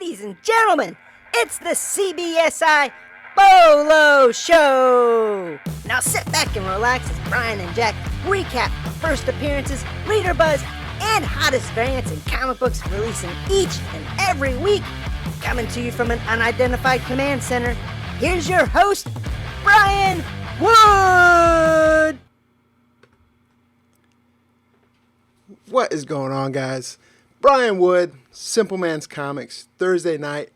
Ladies and gentlemen, it's the CBSI Bolo Show! Now sit back and relax as Brian and Jack recap the first appearances, reader buzz, and hottest variants in comic books releasing each and every week. Coming to you from an unidentified command center, here's your host, Brian Wood! What is going on, guys? Brian Wood, Simpleman's Comics, Thursday night,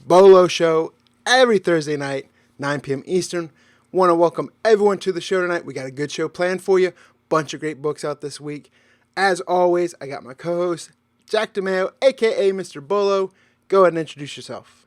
Bolo Show, every Thursday night, 9 p.m. Eastern. Want to welcome everyone to the show tonight. We got a good show planned for you. Bunch of great books out this week. As always, I got my co-host, Jack DeMeo, a.k.a. Mr. Bolo. Go ahead and introduce yourself.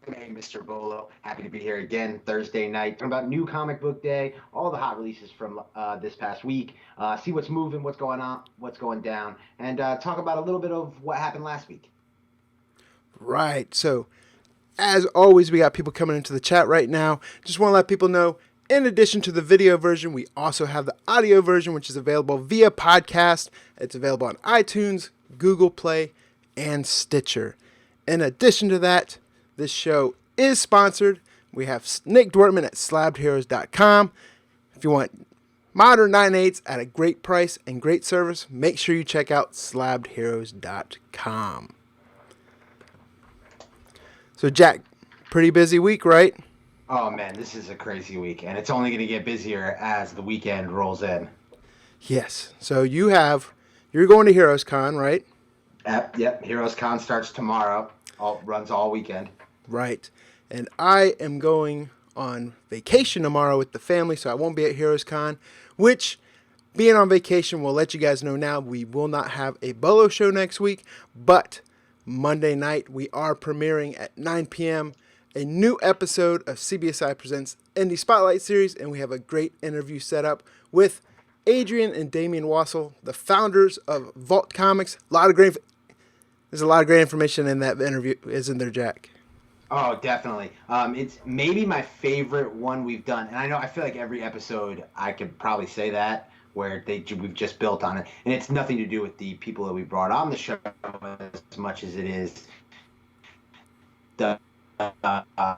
Hey, Mr. Bolo. Happy to be here again Thursday night. Talking about New Comic Book Day, all the hot releases from this past week. See what's moving, what's going on, what's going down, and talk about a little bit of what happened last week. Right. So, as always, we got people coming into the chat right now. Just want to let people know, in addition to the video version, we also have the audio version, which is available via podcast. It's available on iTunes, Google Play, and Stitcher. In addition to that, this show is sponsored. We have Nick Dwortman at slabbedheroes.com. If you want modern 9/8s at a great price and great service, make sure you check out slabbedheroes.com. So, Jack, pretty busy week, right? Oh, man, this is a crazy week, and it's only going to get busier as the weekend rolls in. Yes. So, you're going to Heroes Con, right? Yep. Heroes Con starts tomorrow. Runs all weekend. Right. And I am going on vacation tomorrow with the family, so I won't be at Heroes Con, which, being on vacation, we'll let you guys know now, we will not have a Bolo show next week, but Monday night we are premiering at 9 p.m. a new episode of CBSI Presents Indie Spotlight Series, and we have a great interview set up with Adrian and Damian Wassel, the founders of Vault Comics. There's a lot of great information in that interview, isn't there, Jack? Oh, definitely. It's maybe my favorite one we've done, and I feel like every episode I could probably say that where we've just built on it, and it's nothing to do with the people that we brought on the show as much as it is the. I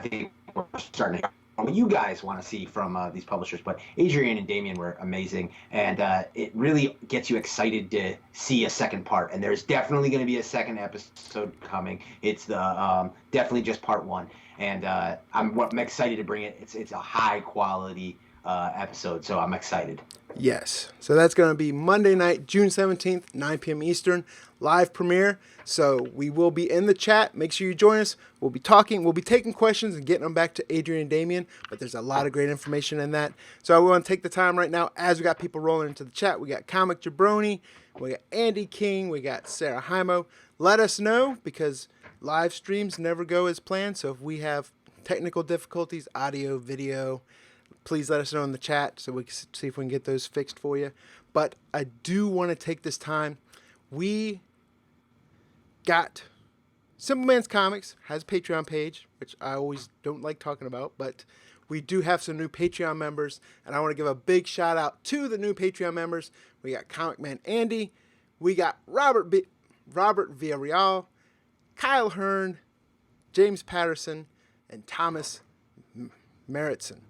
think we're starting to hear what you guys want to see from these publishers, but Adrian and Damian were amazing, and it really gets you excited to see a second part, and there's definitely going to be a second episode coming. It's the definitely just part one, and I'm excited to bring it. It's a high quality episode, so I'm excited. Yes. So that's going to be Monday night, June 17th, 9 p.m. Eastern, live premiere. So we will be in the chat. Make sure you join us. We'll be talking. We'll be taking questions and getting them back to Adrian and Damian. But there's a lot of great information in that. So I want to take the time right now as we got people rolling into the chat. We got Comic Jabroni. We got Andy King. We got Sarah Hymo. Let us know because live streams never go as planned. So if we have technical difficulties, audio, video, please let us know in the chat so we can see if we can get those fixed for you. But I do want to take this time. We got Simpleman's Comics has a Patreon page, which I always don't like talking about, but we do have some new Patreon members, and I want to give a big shout out to the new Patreon members. We got Comic Man Andy, we got Robert Villarreal, Kyle Hearn, James Patterson, and Thomas Meritson.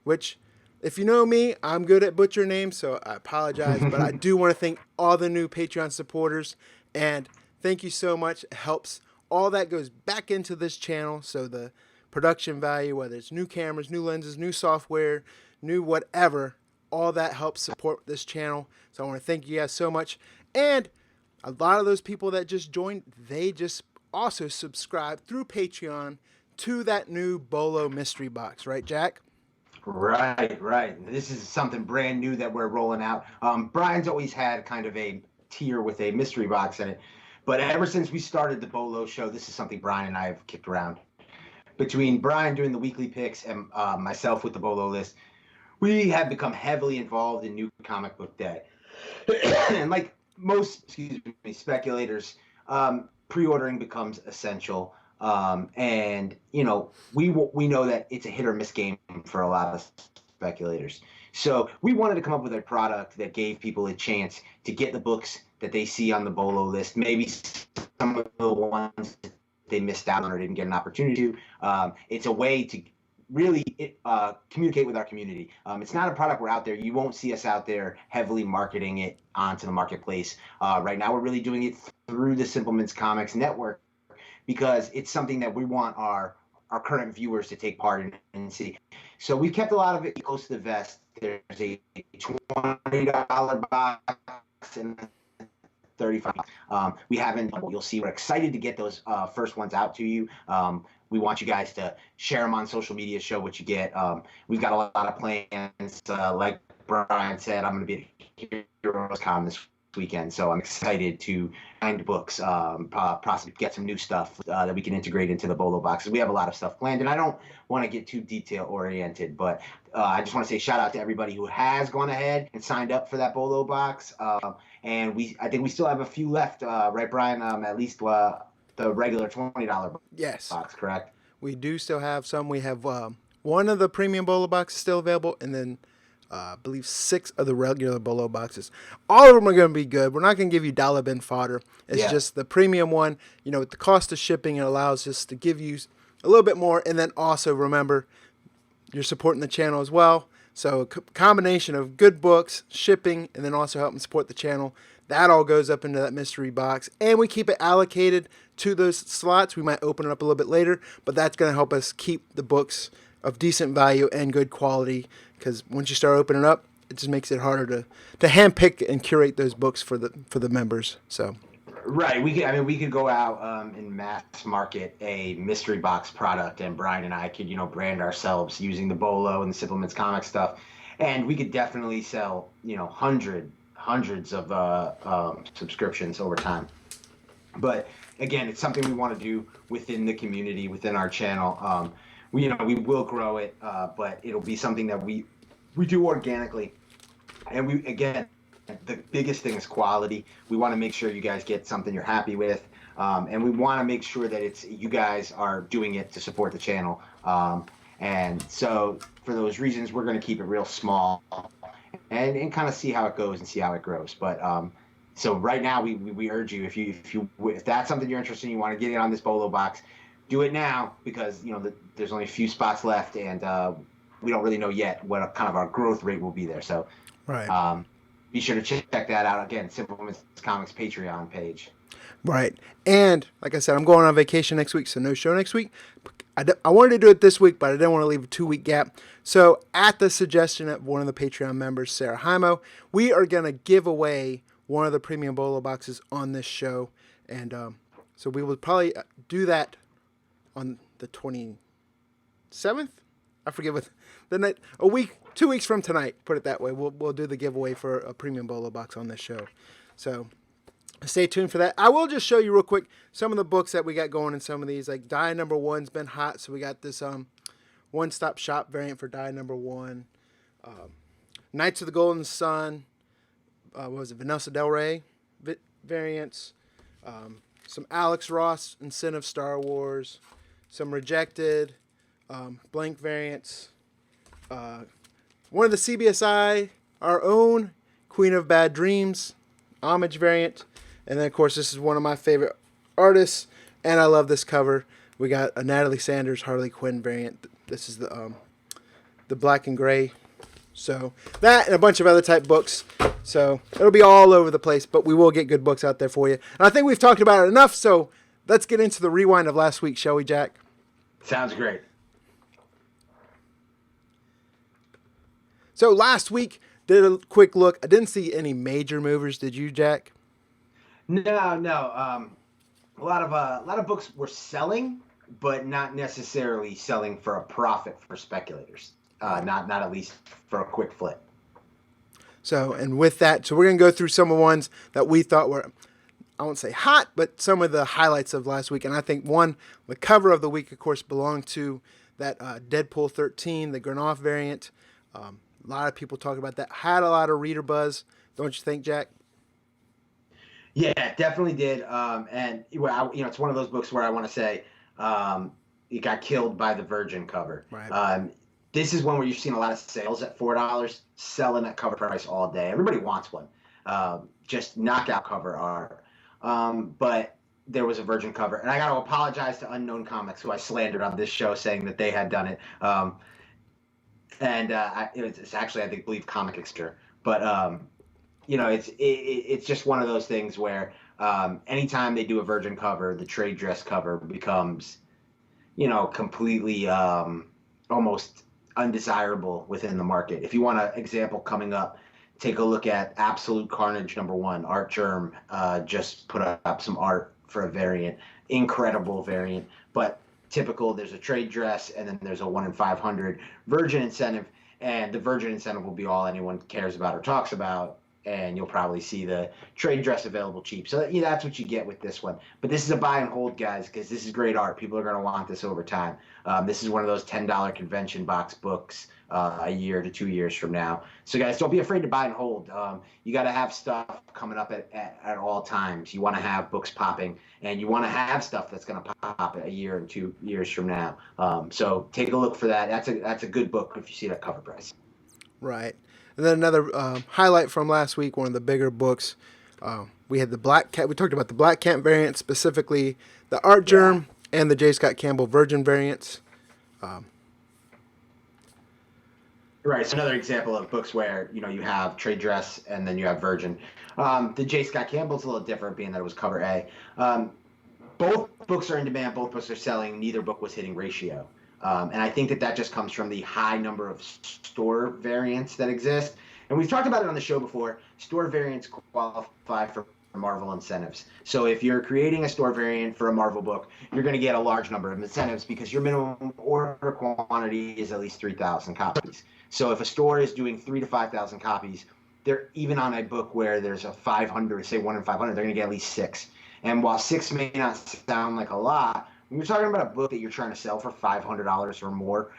Which, if you know me, I'm good at butcher names, so I apologize. But I do want to thank all the new Patreon supporters. And thank you so much. It helps. All that goes back into this channel. So the production value, whether it's new cameras, new lenses, new software, new whatever, all that helps support this channel. So I want to thank you guys so much. And a lot of those people that just joined, they just also subscribe through Patreon to that new Bolo mystery box. Right, Jack? Right. This is something brand new that we're rolling out. Brian's always had kind of a tier with a mystery box in it, but ever since we started the Bolo show, this is something Brian and I have kicked around. Between Brian doing the weekly picks and myself with the Bolo list, we have become heavily involved in New Comic Book Day. And like most, speculators, pre-ordering becomes essential. And we know that it's a hit or miss game for a lot of speculators. So we wanted to come up with a product that gave people a chance to get the books that they see on the Bolo list, maybe some of the ones that they missed out on or didn't get an opportunity to. It's a way to really communicate with our community. It's not a product we're out there. You won't see us out there heavily marketing it onto the marketplace. Right now, we're really doing it through the Simpleman's Comics Network because it's something that we want our current viewers to take part in and see. So we've kept a lot of it close to the vest. There's a $20 box and 35. We haven't. You'll see. We're excited to get those first ones out to you. We want you guys to share them on social media, show what you get. We've got a lot of plans. Like Brian said, I'm going to be at HeroesCon this weekend, so I'm excited to find books, possibly get some new stuff that we can integrate into the Bolo boxes. We have a lot of stuff planned, and I don't want to get too detail oriented, but I just want to say shout out to everybody who has gone ahead and signed up for that Bolo box. And I think we still have a few left, right, Brian? At least the regular $20 box, correct? We do still have some. We have one of the premium Bolo boxes still available, and then I believe 6 of the regular Bolo boxes. All of them are going to be good. We're not going to give you dollar bin fodder. It's just the premium one. You know, with the cost of shipping, it allows us to give you a little bit more. And then also remember, you're supporting the channel as well. So a combination of good books, shipping, and then also helping support the channel. That all goes up into that mystery box. And we keep it allocated to those slots. We might open it up a little bit later, but that's going to help us keep the books of decent value and good quality, because once you start opening up, it just makes it harder to handpick and curate those books for the members. So right, we could go out and mass market a mystery box product, and Brian and I could brand ourselves using the Bolo and the Simpleman's comic stuff, and we could definitely sell hundreds of subscriptions over time. But again, it's something we want to do within the community, within our channel. We will grow it, but it'll be something that we do organically. And the biggest thing is quality. We want to make sure you guys get something you're happy with, and we want to make sure that you guys are doing it to support the channel. And so for those reasons, we're going to keep it real small and kind of see how it goes and see how it grows. But so right now, we urge you, if that's something you're interested in, you want to get it on this Bolo box, do it now, because there's only a few spots left, and we don't really know yet what kind of our growth rate will be there. So right. Be sure to check that out. Again, Simpleman's Comics Patreon page. Right. And like I said, I'm going on vacation next week, so no show next week. I wanted to do it this week, but I didn't want to leave a 2-week gap. So at the suggestion of one of the Patreon members, Sarah Hymo, we are going to give away one of the premium Bolo boxes on this show. And so we will probably do that on the 27th. I forget what the night, 2 weeks from tonight, put it that way. We'll do the giveaway for a premium Bolo box on this show. So stay tuned for that. I will just show you real quick some of the books that we got going in some of these. Like Die Number 1's been hot, so we got this one-stop shop variant for Die Number 1. Knights of the Golden Sun. What was it? Vanessa Del Rey variants. Some Alex Ross and Sin of Star Wars. Some Rejected. Blank variants. One of the CBSI, our own Queen of Bad Dreams homage variant. And then, of course, this is one of my favorite artists, and I love this cover. We got a Natalie Sanders Harley Quinn variant. This is the black and gray. So that and a bunch of other type books. So it'll be all over the place, but we will get good books out there for you. And I think we've talked about it enough, so let's get into the rewind of last week, shall we, Jack? Sounds great. So last week, did a quick look. I didn't see any major movers. Did you, Jack? No. A lot of books were selling, but not necessarily selling for a profit for speculators. Not at least for a quick flip. So, and with that, we're going to go through some of the ones that we thought were, I won't say hot, but some of the highlights of last week. And I think the cover of the week, of course, belonged to that Deadpool 13, the Granoff variant. A lot of people talk about that. Had a lot of reader buzz. Don't you think, Jack? Yeah, definitely did. And it's one of those books where I want to say it got killed by the Virgin cover. Right. this is one where you've seen a lot of sales at $4, selling at cover price all day. Everybody wants one. Just knockout cover art. But there was a virgin cover, and I got to apologize to Unknown Comics, who I slandered on this show, saying that they had done it. It's actually, I think, believe Comic Extra. But it's just one of those things where anytime they do a virgin cover, the trade dress cover becomes, completely almost undesirable within the market. If you want an example coming up, take a look at Absolute Carnage #1. Art Germ just put up some art for a variant, incredible variant, but typical. There's a trade dress, and then there's a 1 in 500 virgin incentive, and the virgin incentive will be all anyone cares about or talks about. And you'll probably see the trade dress available cheap. So that's what you get with this one. But this is a buy and hold, guys, because this is great art. People are going to want this over time. This is one of those $10 convention box books a year to 2 years from now. So, guys, don't be afraid to buy and hold. You got to have stuff coming up at all times. You want to have books popping, and you want to have stuff that's going to pop a year and 2 years from now. So take a look for that. That's a good book if you see that cover price. Right. And then another highlight from last week, one of the bigger books, we had the Black Cat. We talked about the Black Cat variant, specifically the Art Germ and the J. Scott Campbell Virgin variants. Right. It's another example of books where, you have trade dress and then you have virgin. The J. Scott Campbell's a little different, being that it was cover A. Both books are in demand. Both books are selling. Neither book was hitting ratio. And I think that just comes from the high number of store variants that exist. And we've talked about it on the show before. Store variants qualify for Marvel incentives. So if you're creating a store variant for a Marvel book, you're going to get a large number of incentives because your minimum order quantity is at least 3,000 copies. So if a store is doing 3,000 to 5,000 copies, they're even on a book where there's a 500, say 1 in 500, they're going to get at least 6. And while 6 may not sound like a lot, when you're talking about a book that you're trying to sell for $500 or more,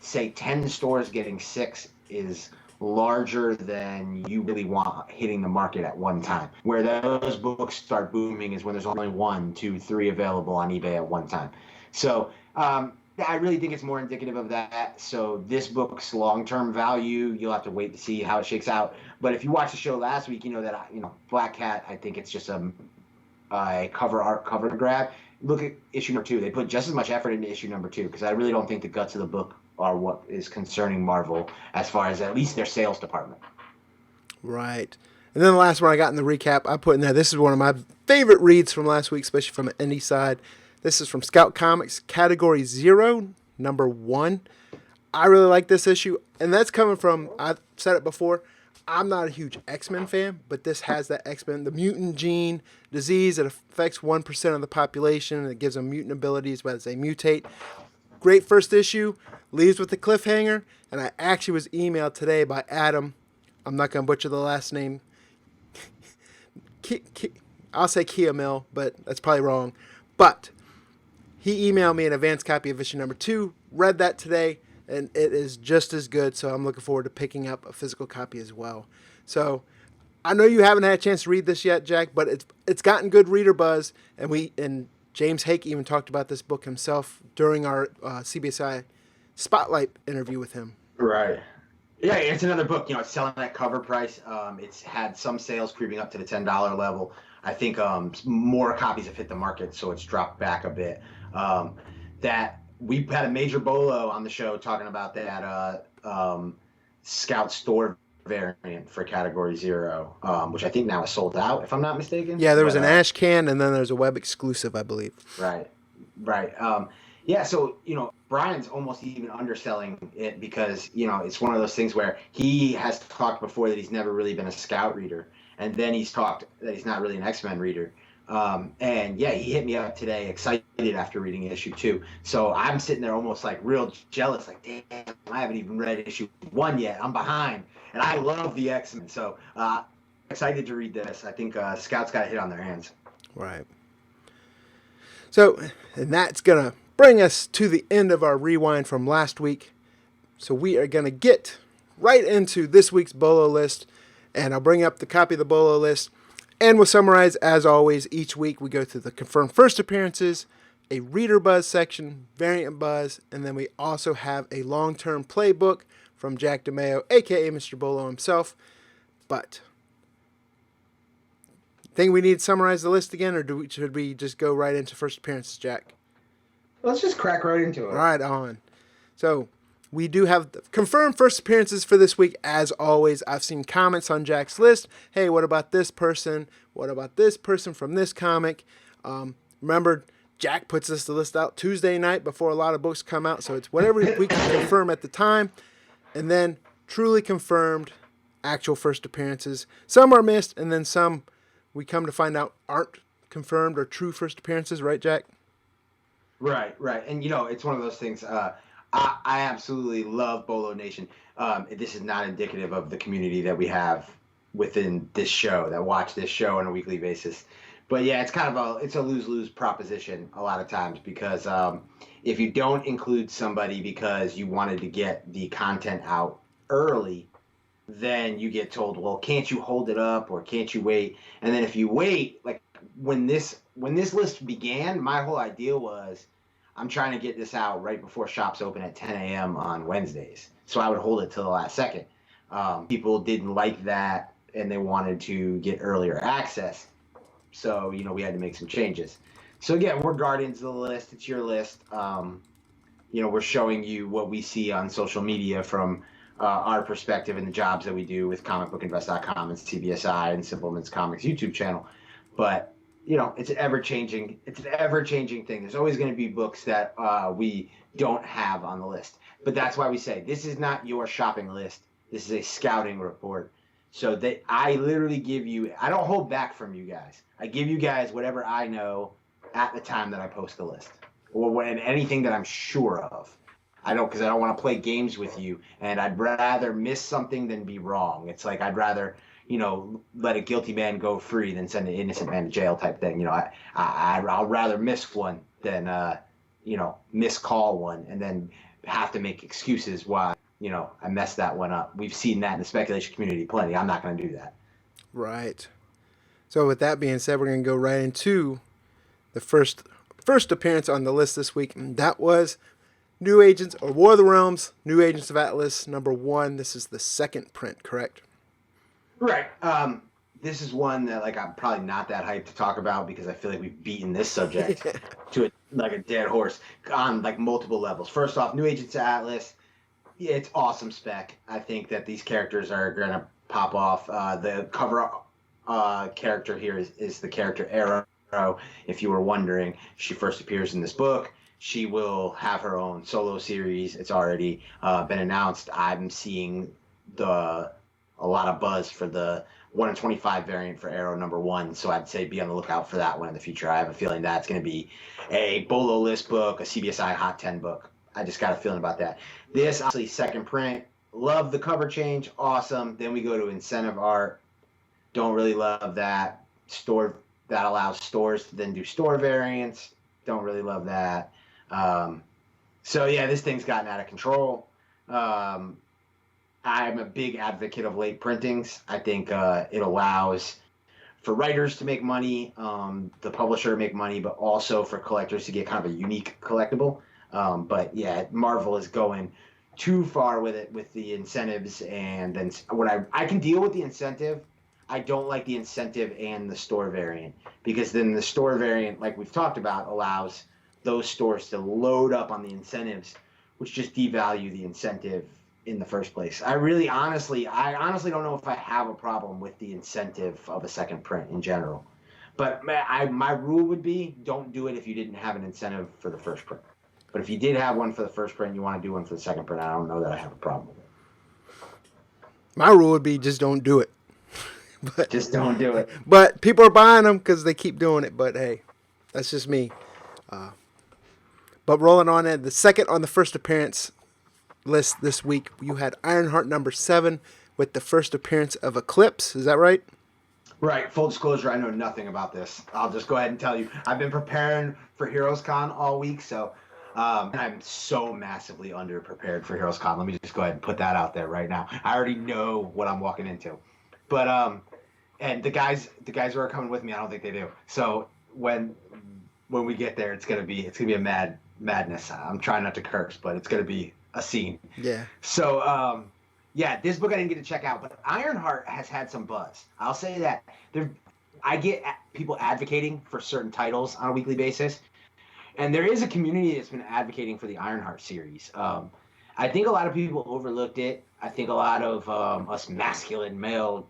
say 10 stores getting 6 is larger than you really want hitting the market at one time. Where those books start booming is when there's only 1, 2, 3 available on eBay at one time. So I really think it's more indicative of that. So this book's long-term value, you'll have to wait to see how it shakes out. But if you watched the show last week, you know that Black Cat, I think it's just a cover grab. Look at issue number 2. They put just as much effort into issue number 2 because I really don't think the guts of the book are what is concerning Marvel as far as at least their sales department. Right. And then the last one I got in the recap, I put in there, this is one of my favorite reads from last week, especially from an indie side. This is from Scout Comics, Category 0, number 1. I really like this issue, and that's coming from, I've said it before, I'm not a huge X-Men fan, but this has that X-Men, the mutant gene disease that affects 1% of the population, and it gives them mutant abilities as they mutate. Great first issue, leaves with the cliffhanger, and I actually was emailed today by Adam. I'm not going to butcher the last name. I'll say Kiamil, but that's probably wrong. But he emailed me an advance copy of issue number 2, read that today, and it is just as good, so I'm looking forward to picking up a physical copy as well. So I know you haven't had a chance to read this yet, Jack, but it's gotten good reader buzz, and James Hake even talked about this book himself during our CBSI Spotlight interview with him. Right. Yeah, it's another book. It's selling at cover price. It's had some sales creeping up to the $10 level. I think more copies have hit the market, so it's dropped back a bit. That we had a major Bolo on the show talking about that Scout store variant for Category 0, which I think now is sold out, if I'm not mistaken. Yeah, there was an ash can, and then there's a web exclusive, I believe. Right. Yeah, so, Brian's almost even underselling it because, it's one of those things where he has talked before that he's never really been a Scout reader, and then he's talked that he's not really an X-Men reader. And yeah, he hit me up today, excited after reading issue 2. So I'm sitting there almost like real jealous, like, damn, I haven't even read issue 1 yet. I'm behind. And I love the X-Men. So excited to read this. I think Scout's got a hit on their hands. Right. So, and that's going to bring us to the end of our rewind from last week. So we are going to get right into this week's Bolo list. And I'll bring up the copy of the Bolo list. And we'll summarize, as always, each week we go through the confirmed first appearances, a reader buzz section, variant buzz, and then we also have a long-term playbook from Jack DeMeo, aka Mr. Bolo himself. But think we need to summarize the list again, or should we just go right into first appearances, Jack? Let's just crack right into it. Right on. So we do have confirmed first appearances for this week. As always, I've seen comments on Jack's list. Hey, what about this person? What about this person from this comic? Remember, Jack puts the list out Tuesday night before a lot of books come out, so it's whatever we can confirm at the time. And then truly confirmed actual first appearances. Some are missed, and then some we come to find out aren't confirmed or true first appearances, right, Jack? Right. And, it's one of those things. I absolutely love Bolo Nation. This is not indicative of the community that we have within this show, that watch this show on a weekly basis. But, yeah, it's kind of a lose-lose proposition a lot of times because if you don't include somebody because you wanted to get the content out early, then you get told, well, can't you hold it up or can't you wait? And then if you wait, like when this list began, my whole idea was I'm trying to get this out right before shops open at 10 a.m. on Wednesdays. So I would hold it till the last second. People didn't like that and they wanted to get earlier access. So, we had to make some changes. So again, we're guardians of the list. It's your list. We're showing you what we see on social media from our perspective and the jobs that we do with comicbookinvest.com and CBSI and Simpleman's Comics YouTube channel. But, it's an ever-changing thing. There's always going to be books that we don't have on the list. But that's why we say this is not your shopping list. This is a scouting report. So I literally give you, I don't hold back from you guys. I give you guys whatever I know at the time that I post the list or when anything that I'm sure of. Because I don't want to play games with you, and I'd rather miss something than be wrong. It's like I'd rather, let a guilty man go free than send an innocent man to jail type thing. I'll rather miss one than, miscall one and then have to make excuses why, I messed that one up. We've seen that in the speculation community plenty. I'm not going to do that. Right. So with that being said, we're going to go right into the first appearance on the list this week, and that was New Agents, or War of the Realms, New Agents of Atlas, #1. This is the second print, correct? Right. This is one that, I'm probably not that hyped to talk about because I feel like we've beaten this subject to a dead horse on, multiple levels. First off, New Agents of Atlas, it's awesome spec. I think that these characters are going to pop off. The cover character here is the character Arrow. If you were wondering, she first appears in this book. She will have her own solo series. It's already been announced. I'm seeing a lot of buzz for the 1 in 25 variant for Arrow #1. So I'd say be on the lookout for that one in the future. I have a feeling that's going to be a Bolo list book, a CBSI Hot 10 book. I just got a feeling about that. This, obviously, second print. Love the cover change. Awesome. Then we go to incentive art. Don't really love that. Store that allows stores to then do store variants. Don't really love that. So yeah, this thing's gotten out of control. I'm a big advocate of late printings. I think it allows for writers to make money, the publisher to make money, but also for collectors to get kind of a unique collectible. But yeah, Marvel is going too far with it, with the incentives, and then I can deal with the incentive. I don't like the incentive and the store variant, because then the store variant, like we've talked about, allows those stores to load up on the incentives, which just devalue the incentive in the first place. I honestly don't know if I have a problem with the incentive of a second print in general. But my rule would be don't do it if you didn't have an incentive for the first print. But if you did have one for the first print and you want to do one for the second print, I don't know that I have a problem with it. My rule would be just don't do it. But just don't do it. But people are buying them because they keep doing it. But hey, that's just me. But rolling on in, the second on the first appearance list this week, you had Ironheart #7 with the first appearance of Eclipse. Is that right? Right. Full disclosure, I know nothing about this. I'll just go ahead and tell you. I've been preparing for Heroes Con all week, so I'm so massively underprepared for Heroes Con. Let me just go ahead and put that out there right now. I already know what I'm walking into. But and the guys who are coming with me, I don't think they do. So when when we get there, it's gonna be a madness. I'm trying not to curse, but it's gonna be a scene. Yeah. So yeah, this book I didn't get to check out, but Ironheart has had some buzz. I'll say that. I get people advocating for certain titles on a weekly basis, and there is a community that's been advocating for the Ironheart series. I think a lot of people overlooked it. I think a lot of us masculine male,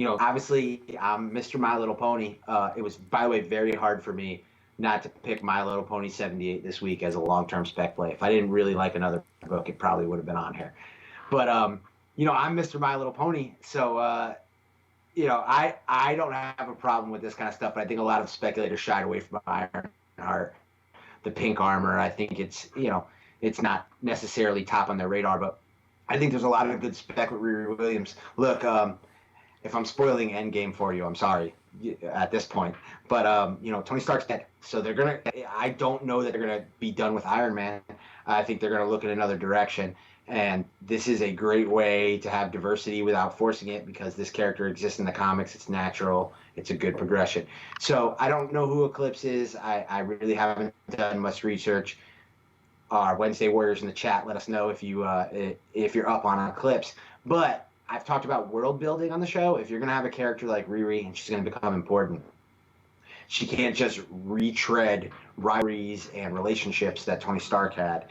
obviously I'm Mr. My Little Pony. It was, by the way, very hard for me not to pick My Little Pony 78 this week as a long-term spec play. If I didn't really like another book, it probably would have been on here. But I'm Mr. My Little Pony, so I don't have a problem with this kind of stuff. But I think a lot of speculators shied away from Ironheart, the pink armor. I think it's not necessarily top on their radar, but I think there's a lot of good spec with Riri Williams. Look, if I'm spoiling Endgame for you, I'm sorry at this point. But Tony Stark's dead, so I don't know that they're gonna be done with Iron Man. I think they're gonna look in another direction. And this is a great way to have diversity without forcing it, because this character exists in the comics. It's natural. It's a good progression. So I don't know who Eclipse is. I really haven't done much research. Our Wednesday Warriors in the chat, let us know if you're up on Eclipse. But I've talked about world building on the show. If you're going to have a character like Riri and she's going to become important, she can't just retread rivalries and relationships that Tony Stark had.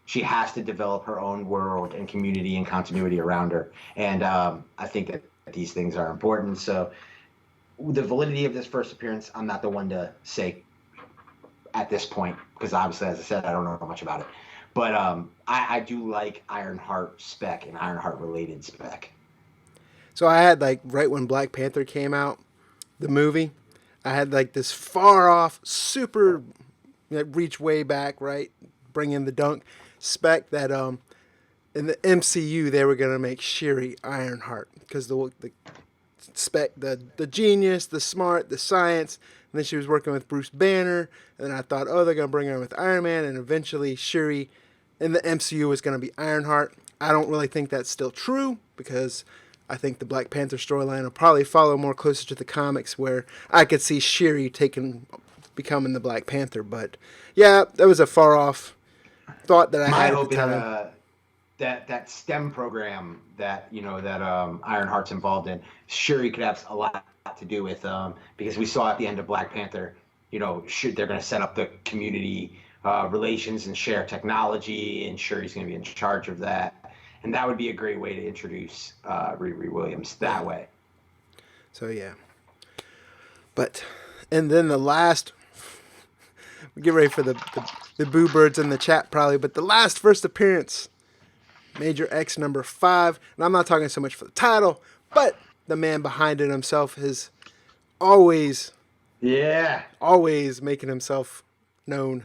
She has to develop her own world and community and continuity around her. And I think that these things are important. So the validity of this first appearance, I'm not the one to say at this point, because obviously, as I said, I don't know much about it. But I do like Ironheart spec and Ironheart related spec. So I had, like, right when Black Panther came out, the movie, I had, like, this far off, super, reach way back, right? Bring in the dunk spec that in the MCU they were gonna make Shuri Ironheart, because the spec, the genius, the smart, the science, and then she was working with Bruce Banner, and then I thought, oh, they're gonna bring her in with Iron Man, and eventually Shuri in the MCU was gonna be Ironheart. I don't really think that's still true, because I think the Black Panther storyline will probably follow more closer to the comics, where I could see Shuri becoming the Black Panther. But yeah, that was a far off thought that I had at the time. That STEM program that Ironheart's involved in, Shuri could have a lot to do with, because we saw at the end of Black Panther, they're going to set up the community relations and share technology, and Shuri's going to be in charge of that, and that would be a great way to introduce Riri Williams that way. So yeah, and then the last. Get ready for the boo birds in the chat probably, but the last first appearance, Major X number 5, and I'm not talking so much for the title, but the man behind it himself is always making himself known.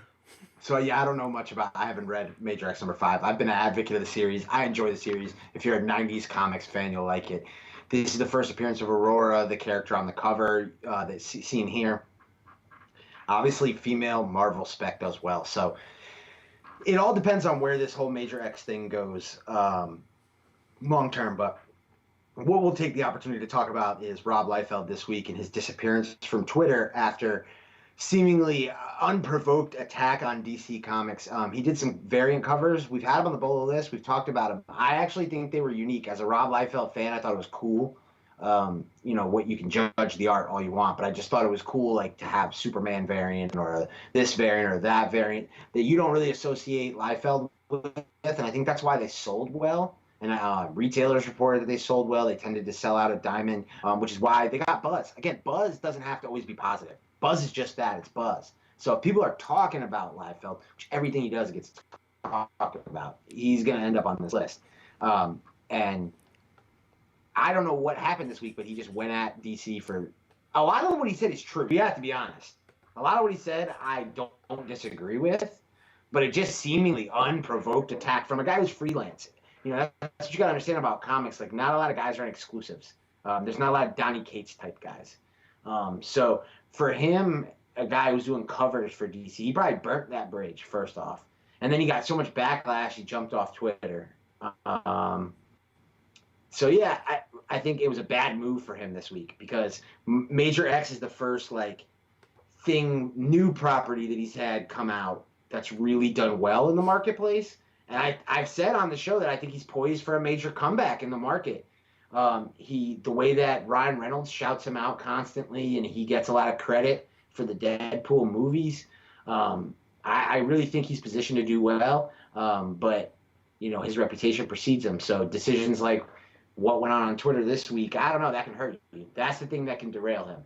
So yeah, I don't know much about. I haven't read Major X number 5. I've been an advocate of the series. I enjoy the series. If you're a '90s comics fan, you'll like it. This is the first appearance of Aurora, the character on the cover that's seen here. Obviously, female Marvel spec does well. So it all depends on where this whole Major X thing goes long term. But what we'll take the opportunity to talk about is Rob Liefeld this week and his disappearance from Twitter after seemingly unprovoked attack on DC Comics. He did some variant covers. We've had him on the Bolo list. We've talked about him. I actually think they were unique. As a Rob Liefeld fan, I thought it was cool. What you can judge the art all you want, but I just thought it was cool, like, to have Superman variant or this variant or that variant that you don't really associate Liefeld with, and I think that's why they sold well. And retailers reported that they sold well. They tended to sell out at Diamond, which is why they got buzz. Again, buzz doesn't have to always be positive. Buzz is just that. It's buzz. So if people are talking about Liefeld, which everything he does gets talked about, he's going to end up on this list. And I don't know what happened this week, but he just went at DC for a lot of what he said is true. We have to be honest. A lot of what he said, I don't disagree with, but it just seemingly unprovoked attack from a guy who's freelancing. That's what you got to understand about comics. Like, not a lot of guys are in exclusives. There's not a lot of Donny Cates type guys. So for him, a guy who's doing covers for DC, he probably burnt that bridge first off, and then he got so much backlash, he jumped off Twitter. So yeah, I think it was a bad move for him this week, because Major X is the first new property that he's had come out that's really done well in the marketplace. And I've said on the show that I think he's poised for a major comeback in the market. The way that Ryan Reynolds shouts him out constantly, and he gets a lot of credit for the Deadpool movies. I really think he's positioned to do well. But his reputation precedes him. So decisions like what went on Twitter this week, I don't know, that can hurt you. That's the thing that can derail him.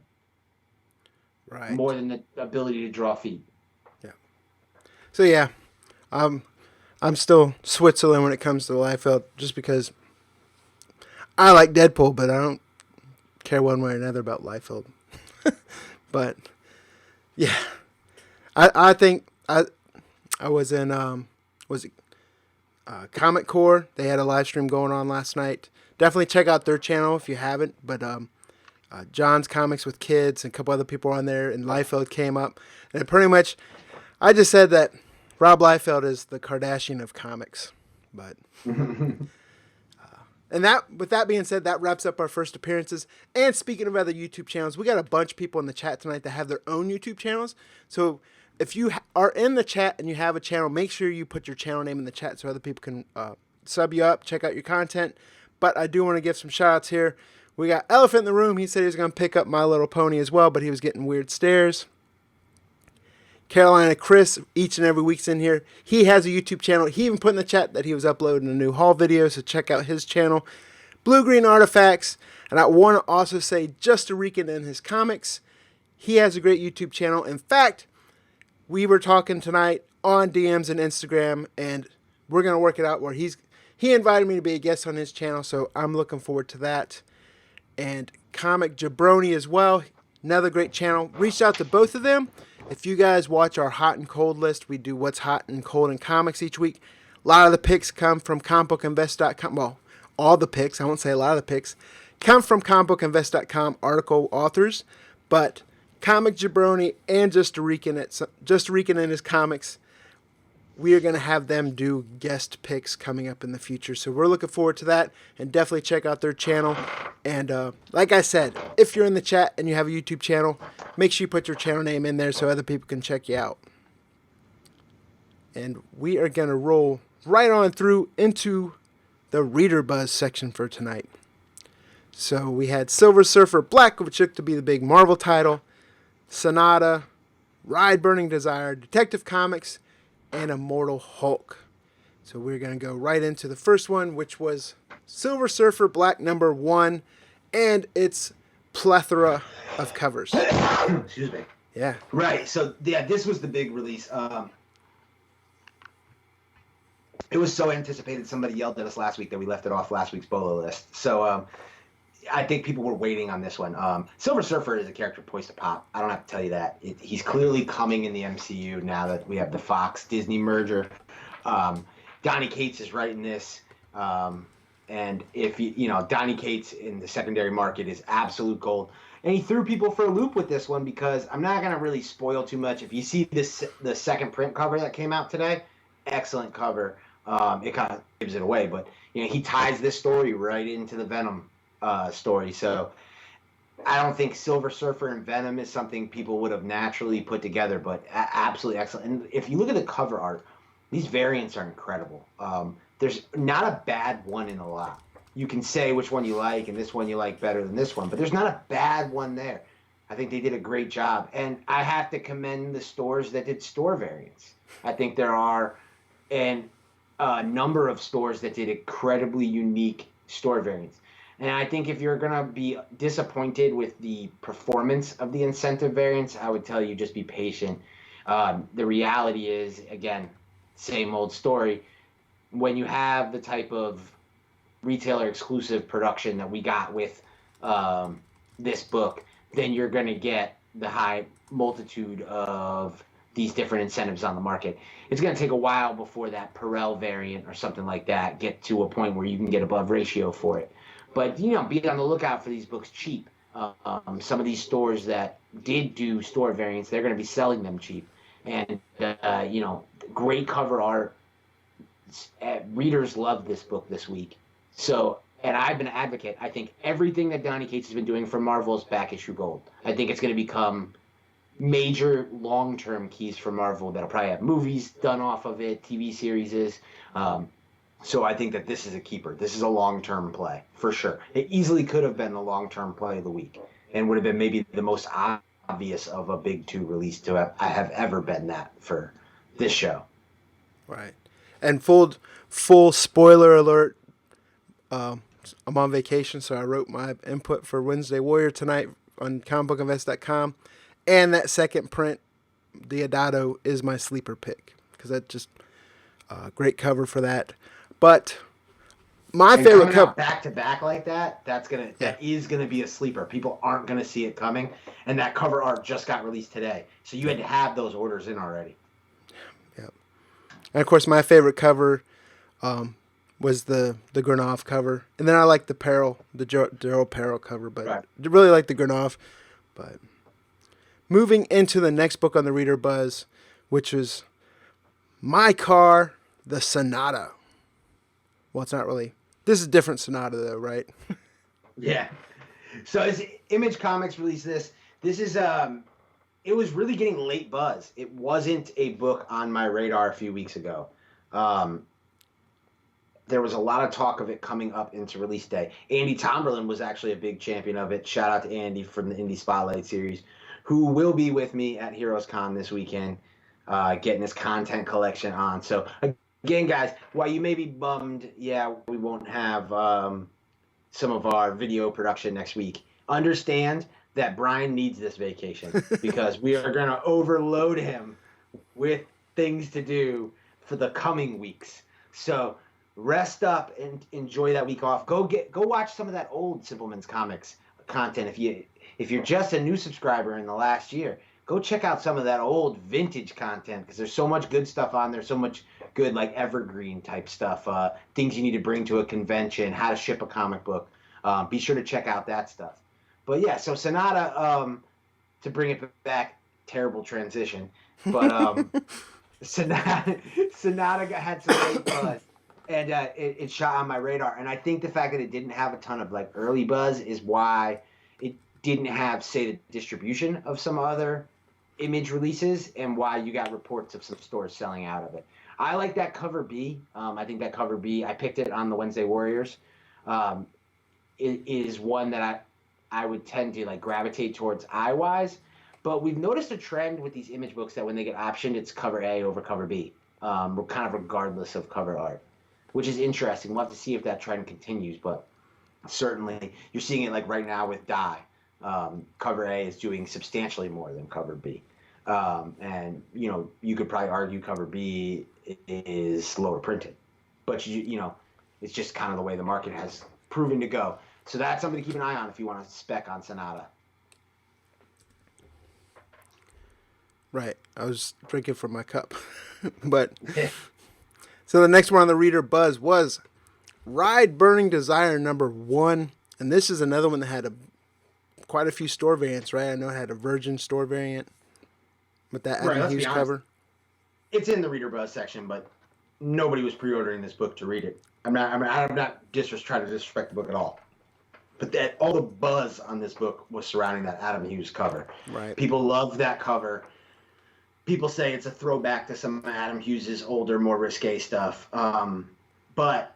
Right. More than the ability to draw feet. Yeah. So yeah, I'm still Switzerland when it comes to Liefeld, just because I like Deadpool, but I don't care one way or another about Liefeld. But yeah, I think I was in Comic Core. They had a live stream going on last night. Definitely check out their channel if you haven't. But John's Comics with Kids and a couple other people on there, and Liefeld came up. And pretty much, I just said that Rob Liefeld is the Kardashian of comics. But and with that being said, that wraps up our first appearances. And speaking of other YouTube channels, we got a bunch of people in the chat tonight that have their own YouTube channels. So if you are in the chat and you have a channel, make sure you put your channel name in the chat so other people can sub you up, check out your content. But I do want to give some shout outs here. We got Elephant in the Room. He said he was going to pick up My Little Pony as well, but he was getting weird stares. Carolina Chris, each and every week's in here. He has a YouTube channel. He even put in the chat that he was uploading a new haul video, so check out his channel. Blue Green Artifacts. And I want to also say Just a Rican in his comics. He has a great YouTube channel. In fact, we were talking tonight on DMs and Instagram, and we're going to work it out where he invited me to be a guest on his channel, so I'm looking forward to that. And Comic Jabroni as well, another great channel. Reached out to both of them. If you guys watch our hot and cold list, we do what's hot and cold in comics each week. A lot of the picks come from comicbookinvest.com. Well, all the picks, I won't say a lot of the picks, come from comicbookinvest.com article authors. But Comic Jabroni and Just a Rican in his comics, we are going to have them do guest picks coming up in the future. So we're looking forward to that, and definitely check out their channel. And like I said, if you're in the chat and you have a YouTube channel, make sure you put your channel name in there so other people can check you out. And we are going to roll right on through into the Reader Buzz section for tonight. So we had Silver Surfer Black, which looked to be the big Marvel title, Sonata, Ride Burning Desire, Detective Comics, and Immortal Hulk. So we're going to go right into the first one, which was Silver Surfer Black #1, and its plethora of covers. Excuse me. Yeah. Right. So yeah, this was the big release. It was so anticipated. Somebody yelled at us last week that we left it off last week's Bolo list. So I think people were waiting on this one. Silver Surfer is a character poised to pop. I don't have to tell you that. He's clearly coming in the MCU now that we have the Fox Disney merger. Donny Cates is writing this. And if Donny Cates in the secondary market is absolute gold. And he threw people for a loop with this one because I'm not going to really spoil too much. If you see the second print cover that came out today, excellent cover. It kind of gives it away, but he ties this story right into the Venom story. So I don't think Silver Surfer and Venom is something people would have naturally put together, but absolutely excellent. And if you look at the cover art, these variants are incredible. There's not a bad one in a lot. You can say which one you like, and this one you like better than this one, but there's not a bad one there. I think they did a great job. And I have to commend the stores that did store variants. I think there are a number of stores that did incredibly unique store variants. And I think if you're going to be disappointed with the performance of the incentive variants, I would tell you just be patient. The reality is, again, same old story. When you have the type of retailer exclusive production that we got with this book, then you're going to get the high multitude of these different incentives on the market. It's going to take a while before that Perel variant or something like that get to a point where you can get above ratio for it. But, be on the lookout for these books cheap. Some of these stores that did do store variants, they're going to be selling them cheap. And, great cover art. Readers love this book this week. So, and I've been an advocate. I think everything that Donny Cates has been doing for Marvel is back issue gold. I think it's going to become major long-term keys for Marvel that'll probably have movies done off of it, TV series is. So I think that this is a keeper. This is a long-term play for sure. It easily could have been the long-term play of the week and would have been maybe the most obvious of a big two release to I have ever been that for this show. Right. And full spoiler alert. I'm on vacation, so I wrote my input for Wednesday Warrior tonight on comicbookinvest.com. And that second print, Deodato, is my sleeper pick because that's just a great cover for that. But my favorite cover back to back like that, that is gonna be a sleeper. People aren't gonna see it coming, and that cover art just got released today, so you had to have those orders in already. Yeah, and of course my favorite cover was the Granov cover, and then I like the Daryl Peril cover, but I really like the Granov. But moving into the next book on the Reader Buzz, which is My Car, the Sonata. Well, it's not really. This is a different Sonata, though, right? Yeah. So as Image Comics released this is it was really getting late buzz. It wasn't a book on my radar a few weeks ago. There was a lot of talk of it coming up into release day. Andy Tomberlin was actually a big champion of it. Shout out to Andy from the Indie Spotlight series, who will be with me at Heroes Con this weekend, getting his content collection on. So again, guys, while you may be bummed, we won't have some of our video production next week, understand that Brian needs this vacation because we are going to overload him with things to do for the coming weeks. So rest up and enjoy that week off. Go watch some of that old Simpleman's Comics content. If you're just a new subscriber in the last year, go check out some of that old vintage content because there's so much good stuff on there, so much good like evergreen type stuff, things you need to bring to a convention, how to ship a comic book. Be sure to check out that stuff. But yeah, so Sonata, to bring it back, terrible transition, but Sonata had some great buzz, and it shot on my radar. And I think the fact that it didn't have a ton of like early buzz is why it didn't have, say, the distribution of some other Image releases, and why you got reports of some stores selling out of it. I like that cover B. I think that cover B, I picked it on the Wednesday Warriors. It is one that I would tend to like gravitate towards eye-wise, but we've noticed a trend with these Image books that when they get optioned, it's cover A over cover B, kind of regardless of cover art, which is interesting. We'll have to see if that trend continues, but certainly you're seeing it like right now with Die. Cover A is doing substantially more than cover B. And, you could probably argue cover B is lower printed. But, it's just kind of the way the market has proven to go. So that's something to keep an eye on if you want to spec on Sonata. Right. I was drinking from my cup. But so the next one on the Reader Buzz was Ride Burning Desire #1. And this is another one that had quite a few store variants, right? I know it had a Virgin store variant with that Adam Hughes cover. It's in the Reader Buzz section, but nobody was pre-ordering this book to read it. I'm not trying to disrespect the book at all. But all the buzz on this book was surrounding that Adam Hughes cover. Right. People love that cover. People say it's a throwback to some of Adam Hughes' older, more risque stuff. But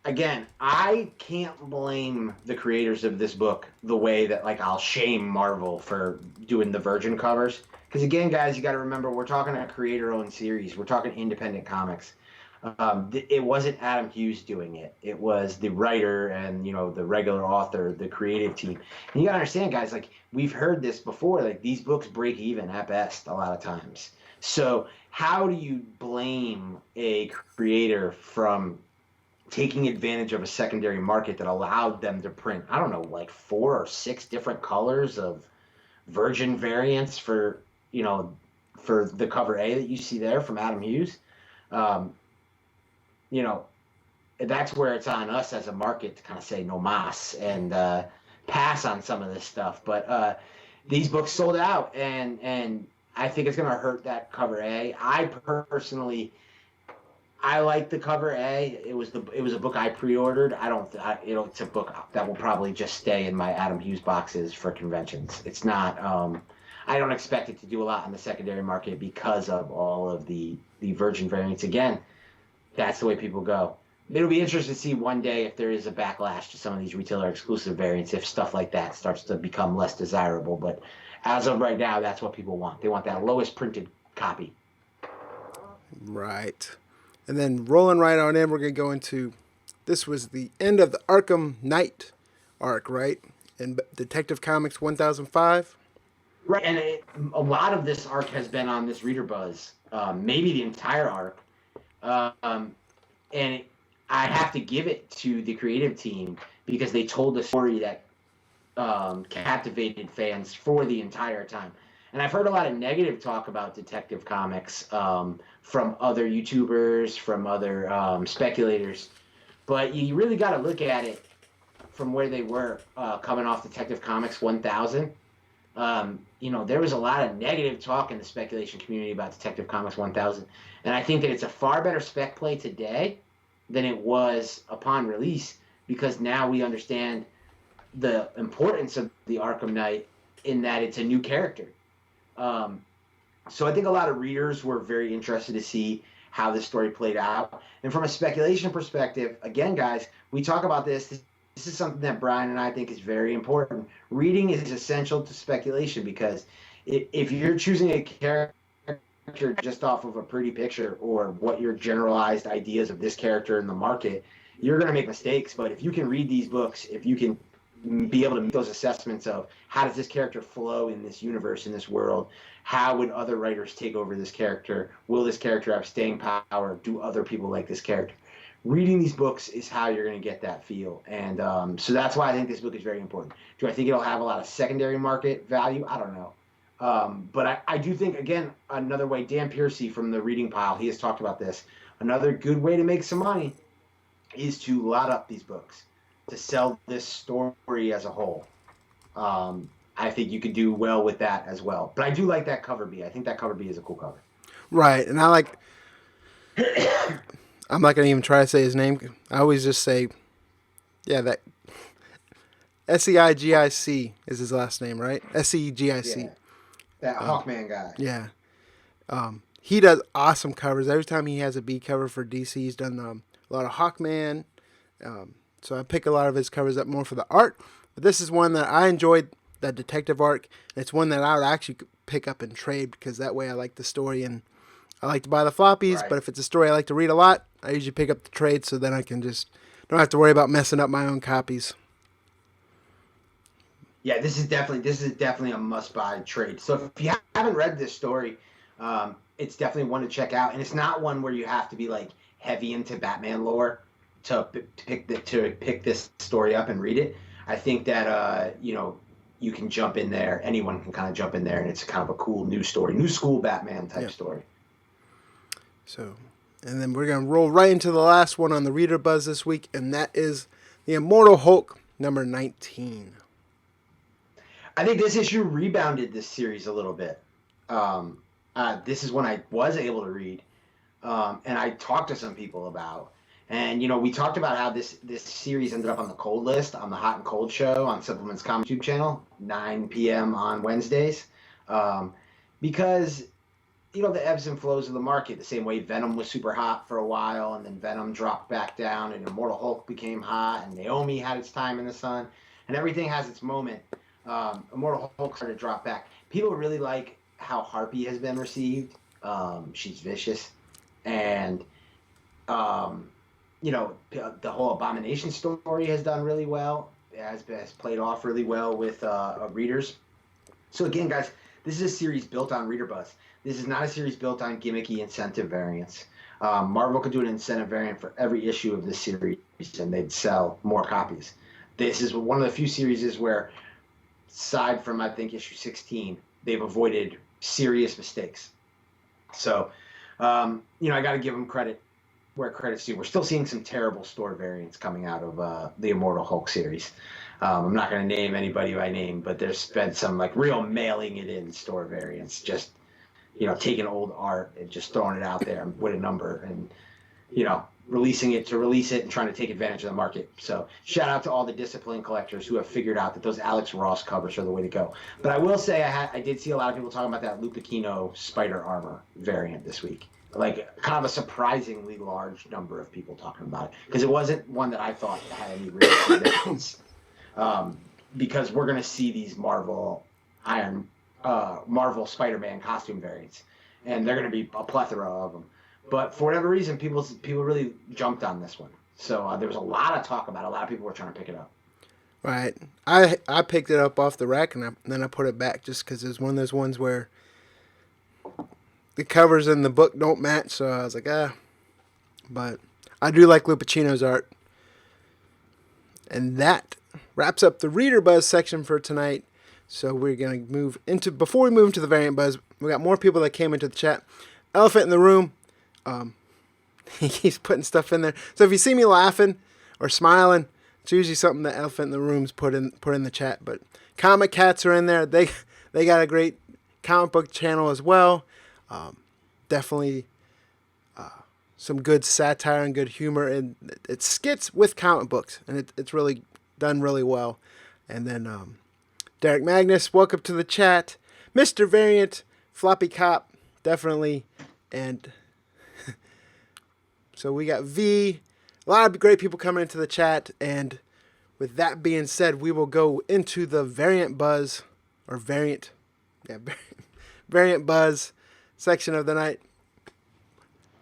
again, I can't blame the creators of this book the way that I'll shame Marvel for doing the Virgin covers. Because again, guys, you got to remember, we're talking a creator-owned series. We're talking independent comics. It wasn't Adam Hughes doing it. It was the writer and, the regular author, the creative team. And you got to understand, guys, we've heard this before. These books break even at best a lot of times. So how do you blame a creator from taking advantage of a secondary market that allowed them to print, 4 or 6 different colors of Virgin variants for the cover A that you see there from Adam Hughes? That's where it's on us as a market to kind of say no mas and pass on some of this stuff. But these books sold out, and I think it's going to hurt that cover A. I like the cover A. It was a book I pre-ordered. It's a book that will probably just stay in my Adam Hughes boxes for conventions. It's not. I don't expect it to do a lot in the secondary market because of all of the virgin variants. Again, that's the way people go. It'll be interesting to see one day if there is a backlash to some of these retailer exclusive variants, if stuff like that starts to become less desirable. But as of right now, that's what people want. They want that lowest printed copy. Right. And then rolling right on in, we're going to go into, this was the end of the Arkham Knight arc, right? In Detective Comics 1005. Right, and a lot of this arc has been on this reader buzz, maybe the entire arc. And I have to give it to the creative team because they told a story that captivated fans for the entire time. And I've heard a lot of negative talk about Detective Comics from other YouTubers, from other speculators. But you really got to look at it from where they were coming off Detective Comics 1000. There was a lot of negative talk in the speculation community about Detective Comics 1000. And I think that it's a far better spec play today than it was upon release because now we understand the importance of the Arkham Knight in that it's a new character. So I think a lot of readers were very interested to see how this story played out. And from a speculation perspective, again, guys, we talk about this. This is something that Brian and I think is very important. Reading is essential to speculation because if you're choosing a character just off of a pretty picture or what your generalized ideas of this character in the market, you're going to make mistakes. But if you can read these books, if you can be able to make those assessments of how does this character flow in this universe, in this world, how would other writers take over this character? Will this character have staying power? Do other people like this character? Reading these books is how you're going to get that feel. And so that's why I think this book is very important. Do I think it'll have a lot of secondary market value? I don't know. But I do think, again, another way, Dan Piercy from the Reading Pile, he has talked about this. Another good way to make some money is to lot up these books, to sell this story as a whole. I think you could do well with that as well. But I do like that cover B. I think that cover B is a cool cover. Right. And I like, I'm not going to even try to say his name. I always just say, that Seigic is his last name, right? Seigic. Yeah, that Hawkman guy. Yeah. He does awesome covers. Every time he has a B cover for DC, he's done a lot of Hawkman. So I pick a lot of his covers up more for the art. But this is one that I enjoyed, that detective arc. And it's one that I would actually pick up and trade because that way I like the story and I like to buy the floppies. Right. But if it's a story I like to read a lot, I usually pick up the trade so then I can just don't have to worry about messing up my own copies. Yeah, this is definitely a must-buy trade. So if you haven't read this story, it's definitely one to check out. And it's not one where you have to be like heavy into Batman lore to pick this story up and read it. I think that you can jump in there. Anyone can kind of jump in there, and it's kind of a cool new story, new school Batman type story. So, and then we're gonna roll right into the last one on the Reader Buzz this week, and that is the Immortal Hulk number 19. I think this issue rebounded this series a little bit. This is one I was able to read, and I talked to some people about. And, we talked about how this series ended up on the cold list on the Hot and Cold show on Simpleman's Comic YouTube channel, 9 p.m. on Wednesdays. Because, the ebbs and flows of the market, the same way Venom was super hot for a while, and then Venom dropped back down, and Immortal Hulk became hot, and Naomi had its time in the sun, and everything has its moment. Immortal Hulk started to drop back. People really like how Harpy has been received. She's vicious. And, the whole Abomination story has done really well. It has played off really well with readers. So again, guys, this is a series built on reader buzz. This is not a series built on gimmicky incentive variants. Marvel could do an incentive variant for every issue of this series, and they'd sell more copies. This is one of the few series where, aside from, I think, issue 16, they've avoided serious mistakes. So, I got to give them credit where credit's due. We're still seeing some terrible store variants coming out of the Immortal Hulk series. I'm not going to name anybody by name, but there's been some like real mailing it in store variants, just taking old art and just throwing it out there with a number, and releasing it to release it and trying to take advantage of the market. So shout out to all the disciplined collectors who have figured out that those Alex Ross covers are the way to go. But I will say I did see a lot of people talking about that Lupicino spider armor variant this week. Like kind of a surprisingly large number of people talking about it because it wasn't one that I thought had any real significance. Because we're gonna see these Marvel Spider-Man costume variants, and they're gonna be a plethora of them. But for whatever reason, people really jumped on this one. So there was a lot of talk about it. A lot of people were trying to pick it up. Right. I picked it up off the rack and then I put it back just because it's one of those ones where the covers in the book don't match. So I was like, But I do like Lupicino's art. And that wraps up the Reader Buzz section for tonight. So we're going to move into, before we move into the Variant Buzz, we got more people that came into the chat. Elephant in the Room. He keeps putting stuff in there. So if you see me laughing or smiling, it's usually something that Elephant in the Room's put in the chat. But Comic Cats are in there. They got a great comic book channel as well. Definitely some good satire and good humor, and it's skits with comic books, and it's really done really well. And then Derek Magnus, welcome to the chat. Mr. Variant, Floppy Cop, definitely, and so we got V, a lot of great people coming into the chat, and with that being said, we will go into the Variant Buzz, or Variant Buzz section of the night.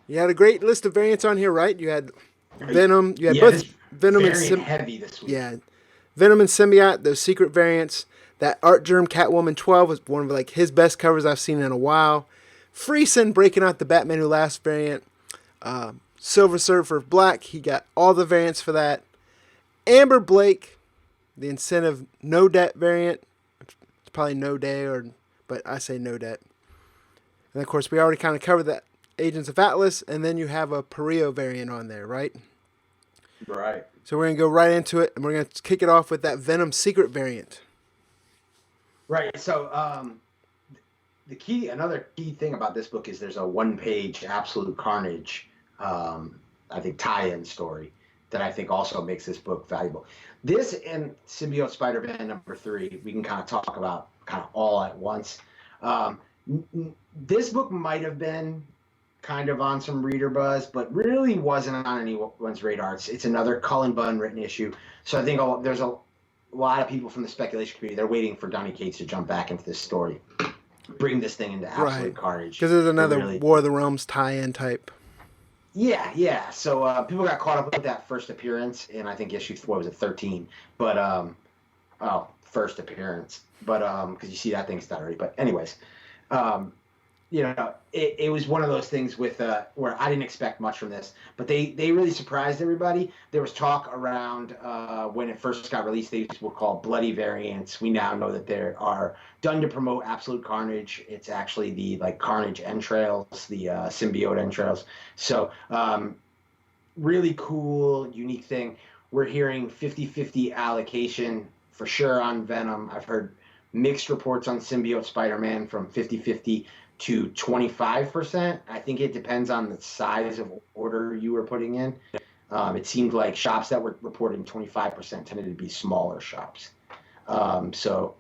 You had a great list of variants on here, right? You had Venom, you had both Venom and heavy this week. Yeah, Venom and Symbiote, those secret variants. That Art Germ Catwoman 12 was one of like his best covers I've seen in a while. Freeson breaking out the Batman Who Laughs variant. Silver Surfer Black, he got all the variants for that. Amber Blake, the incentive no debt variant. It's probably no day, but I say no debt. And of course, we already kind of covered that Agents of Atlas, and then you have a Perio variant on there, right? Right. So we're going to go right into it, and we're going to kick it off with that Venom secret variant. Right. So another key thing about this book is there's a one-page Absolute Carnage, I think, tie-in story that I think also makes this book valuable. This and Symbiote Spider-Man #3, we can kind of talk about kind of all at once. This book might have been kind of on some reader buzz, but really wasn't on anyone's radar. It's another Cullen Bunn written issue. So I think there's a lot of people from the speculation community, they're waiting for Donny Cates to jump back into this story, bring this thing into Absolute Carnage. Because there's another War of the Realms tie-in type. Yeah. So people got caught up with that first appearance in, I think, issue 13. But, first appearance. But, because you see that thing's not already. But anyways, it was one of those things with where I didn't expect much from this, but they really surprised everybody. There was talk around when it first got released, these were called bloody variants. We now know that they are done to promote Absolute Carnage. It's actually the Carnage entrails, the symbiote entrails. So really cool, unique thing. We're hearing 50-50 allocation for sure on Venom. I've heard mixed reports on Symbiote Spider-Man from 50-50 to 25%. I think it depends on the size of order you were putting in. It seemed like shops that were reporting 25% tended to be smaller shops. So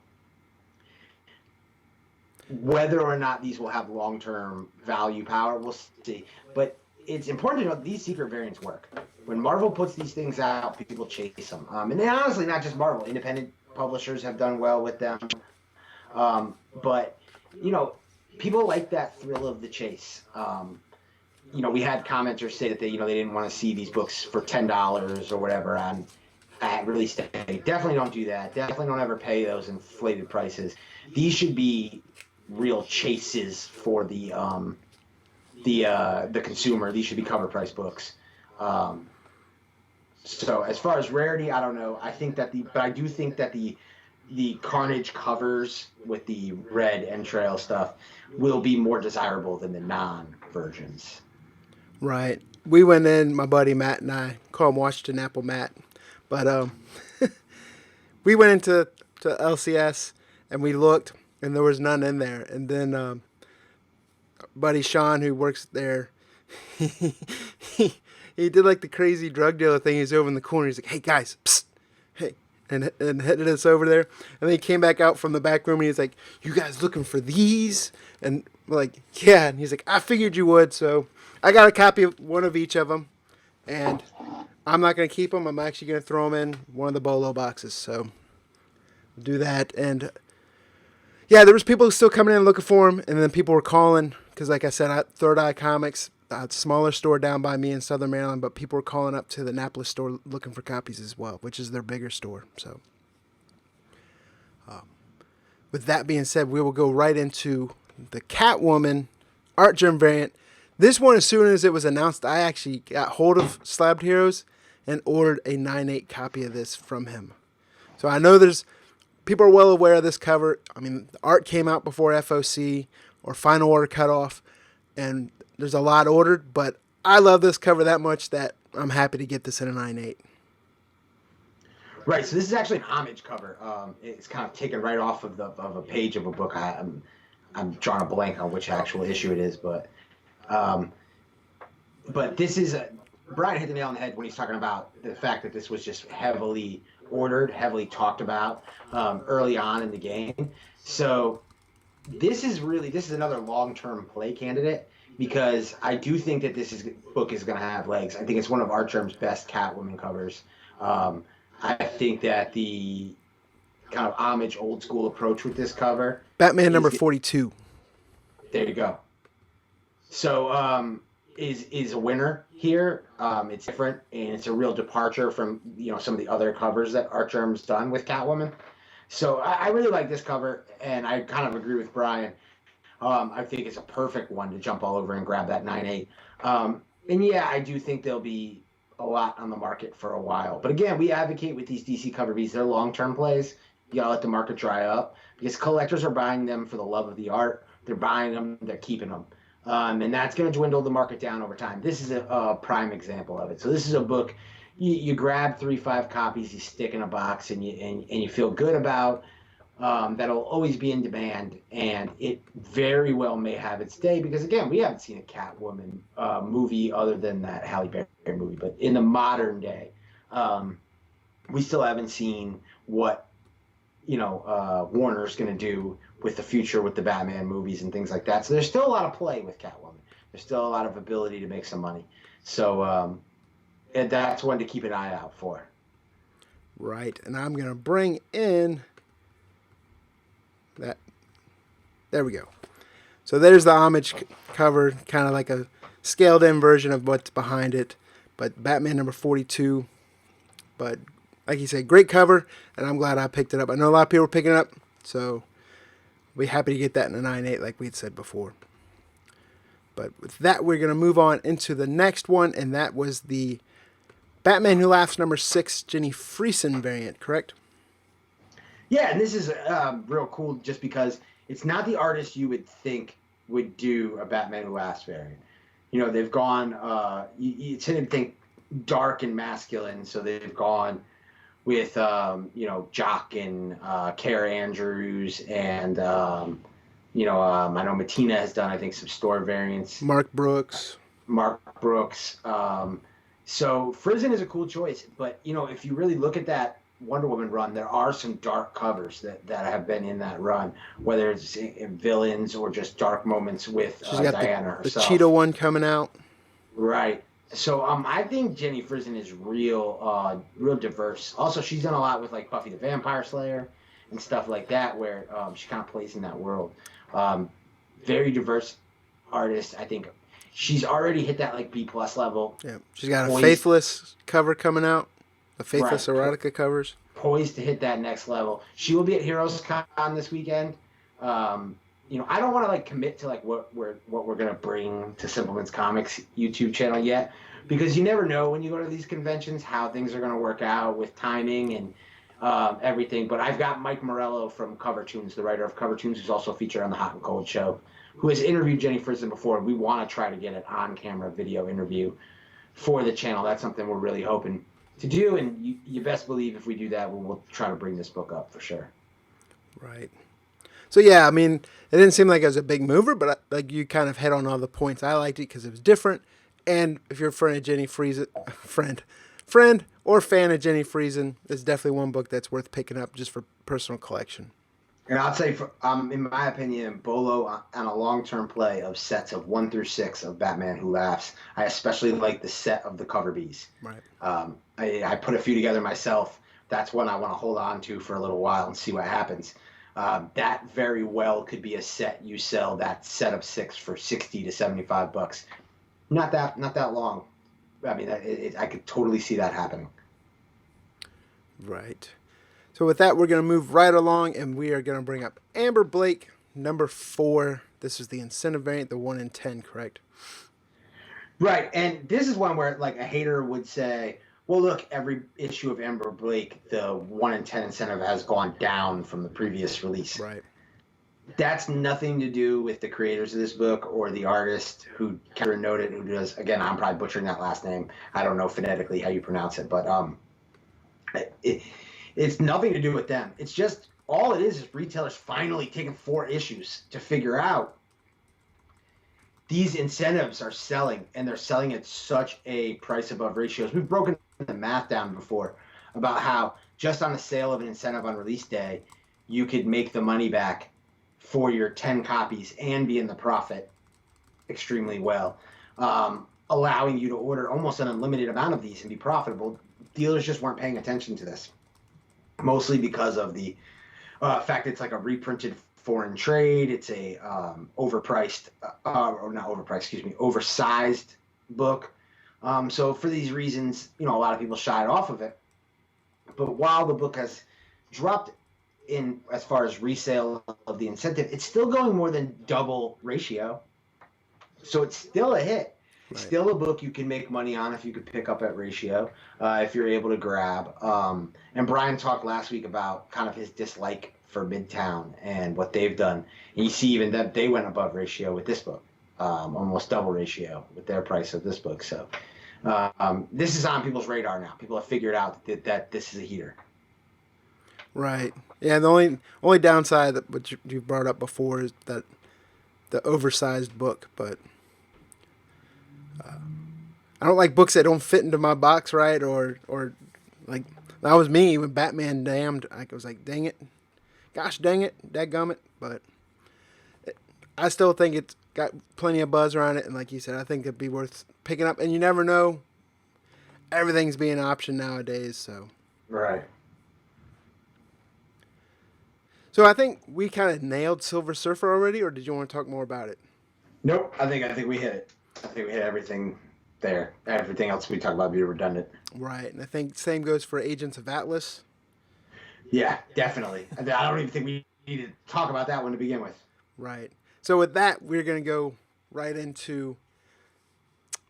whether or not these will have long-term value power, we'll see. But it's important to know these secret variants work. When Marvel puts these things out, people chase them. And they honestly, not just Marvel, independent publishers have done well with them. But, people like that thrill of the chase. We had commenters say that they didn't want to see these books for $10 or whatever at release day. Definitely don't do that. Definitely don't ever pay those inflated prices. These should be real chases for the consumer. These should be cover price books. So as far as rarity, I don't know. I do think that the Carnage covers with the red entrail stuff will be more desirable than the non-versions. Right. We went in, my buddy Matt and I, call him Washington Apple Matt, but we went into LCS and we looked and there was none in there. And then buddy Sean, who works there, he did like the crazy drug dealer thing. He's over in the corner. He's like, "Hey guys, psst, hey," and headed us over there. And then he came back out from the back room and he's like, "You guys looking for these?" And we're like, "Yeah." And he's like, "I figured you would." So I got a copy of one of each of them, and I'm not gonna keep them. I'm actually gonna throw them in one of the Bolo boxes. So we'll do that. And yeah, there was people still coming in looking for them, and then people were calling because, like I said, Third Eye Comics, a smaller store down by me in Southern Maryland, but people were calling up to the Annapolis store looking for copies as well, which is their bigger store. So, with that being said, we will go right into the Catwoman Art Germ variant. This one, as soon as it was announced, I actually got hold of Slabbed Heroes and ordered a 9/8 copy of this from him. So I know people are well aware of this cover. I mean, the art came out before FOC or Final Order Cutoff, and there's a lot ordered, but I love this cover that much that I'm happy to get this in a 9/8. Right, so this is actually an homage cover. It's kind of taken right off of a page of a book. I'm drawing a blank on which actual issue it is, but this is Brian hit the nail on the head when he's talking about the fact that this was just heavily ordered, heavily talked about early on in the game. So this is another long-term play candidate because I do think that book is going to have legs. I think it's one of Art Germ's best Catwoman covers. I think that the kind of homage old school approach with this cover. Batman number 42. There you go. So is a winner here. It's different and it's a real departure from some of the other covers that Art Germ's done with Catwoman. So I really like this cover, and I kind of agree with Brian. I think it's a perfect one to jump all over and grab that 9/8. And yeah, I do think there'll be a lot on the market for a while. But again, we advocate with these DC cover Bs, they're long-term plays. You gotta let the market dry up because collectors are buying them for the love of the art. They're buying them, they're keeping them. And that's going to dwindle the market down over time. This is a prime example of it. So this is a book you grab 3-5 copies, you stick in a box, and you feel good about. That'll always be in demand, and it very well may have its day because again, we haven't seen a Catwoman movie other than that Halle Berry movie. But in the modern day, we still haven't seen what Warner's going to do with the future with the Batman movies and things like that. So there's still a lot of play with Catwoman. There's still a lot of ability to make some money. So and that's one to keep an eye out for. Right, and I'm going to bring in that. There we go. So there's the homage cover, kind of like a scaled in version of what's behind it. But Batman number 42. But like you said, great cover, and I'm glad I picked it up. I know a lot of people are picking it up, so we'll be happy to get that in a 9/8 like we had said before. But with that, we're going to move on into the next one, and that was the Batman Who Laughs number 6 Jenny Friesen variant, correct? Yeah, and this is real cool just because it's not the artist you would think would do a Batman Who Laughs variant. They've gone, you tend to think dark and masculine, so they've gone with, Jock and Kara Andrews and, I know Mattina has done, I think, some store variants. Mark Brooks. So Friesen is a cool choice, but, if you really look at that Wonder Woman run, there are some dark covers that have been in that run, whether it's in villains or just dark moments with Diana herself. The Cheetah one coming out. Right. So I think Jenny Friesen is real diverse. Also, she's done a lot with like Buffy the Vampire Slayer and stuff like that, where she kind of plays in that world. Very diverse artist. I think she's already hit that like B+ level. Yeah, she's got a Faithless cover coming out. The Faithless erotica covers. Poised to hit that next level. She will be at Heroes Con this weekend. I don't want to like commit to like what we're gonna bring to Simpleman's Comics YouTube channel yet, because you never know when you go to these conventions how things are gonna work out with timing and everything. But I've got Mike Morello from Cover Tunes, the writer of Cover Tunes, who's also featured on the Hot and Cold show, who has interviewed Jenny Friesen before. We want to try to get an on-camera video interview for the channel. That's something we're really hoping to do, and you best believe if we do that, we'll try to bring this book up for sure. Right. So yeah, I mean, it didn't seem like it was a big mover, but like you kind of hit on all the points. I liked it because it was different, And if you're a friend of Jenny Friesen, friend or fan of Jenny Friesen, it's definitely one book that's worth picking up just for personal collection. And I'd say, in my opinion, Bolo on a long-term play of sets of 1 through 6 of Batman Who Laughs. I especially like the set of the cover bees. Right. I put a few together myself. That's one I want to hold on to for a little while and see what happens. That very well could be a set you sell, that set of 6 for $60 to $75. Not that long. I mean, I could totally see that happening. Right. So with that, we're going to move right along, and we are going to bring up Amber Blake, number 4. This is the incentive variant, the 1 in 10, correct? Right, and this is one where like a hater would say, well, look, every issue of Amber Blake, the 1 in 10 incentive has gone down from the previous release. Right. That's nothing to do with the creators of this book or the artist who Karen noted, who does, again, I'm probably butchering that last name. I don't know phonetically how you pronounce it, but it's nothing to do with them. It's just all it is retailers finally taking 4 issues to figure out these incentives are selling, and they're selling at such a price above ratios. We've broken the math down before about how just on the sale of an incentive on release day, you could make the money back for your 10 copies and be in the profit extremely well, allowing you to order almost an unlimited amount of these and be profitable. Dealers just weren't paying attention to this, mostly because of the fact it's like a reprinted foreign trade. It's a oversized book. So for these reasons, a lot of people shied off of it. But while the book has dropped in as far as resale of the incentive, it's still going more than double ratio. So it's still a hit. Right. Still a book you can make money on if you could pick up at ratio, if you're able to grab. And Brian talked last week about kind of his dislike for Midtown and what they've done. And you see even that they went above ratio with this book, almost double ratio with their price of this book. So this is on people's radar now. People have figured out that this is a heater. Right. Yeah, the only downside that what you brought up before is that the oversized book, but I don't like books that don't fit into my box right, or like that was me when Batman Damned. I was like, dang it, gosh dang it, dadgummit. But I still think it's got plenty of buzz around it, and like you said, I think it'd be worth picking up. And you never know, everything's being an option nowadays. So right. So I think we kind of nailed Silver Surfer already, or did you want to talk more about it? Nope. I think we hit it. I think we hit everything there. Everything else we talk about be redundant. Right, and I think same goes for Agents of Atlas. Yeah, definitely. I don't even think we need to talk about that one to begin with. Right. So with that, we're going to go right into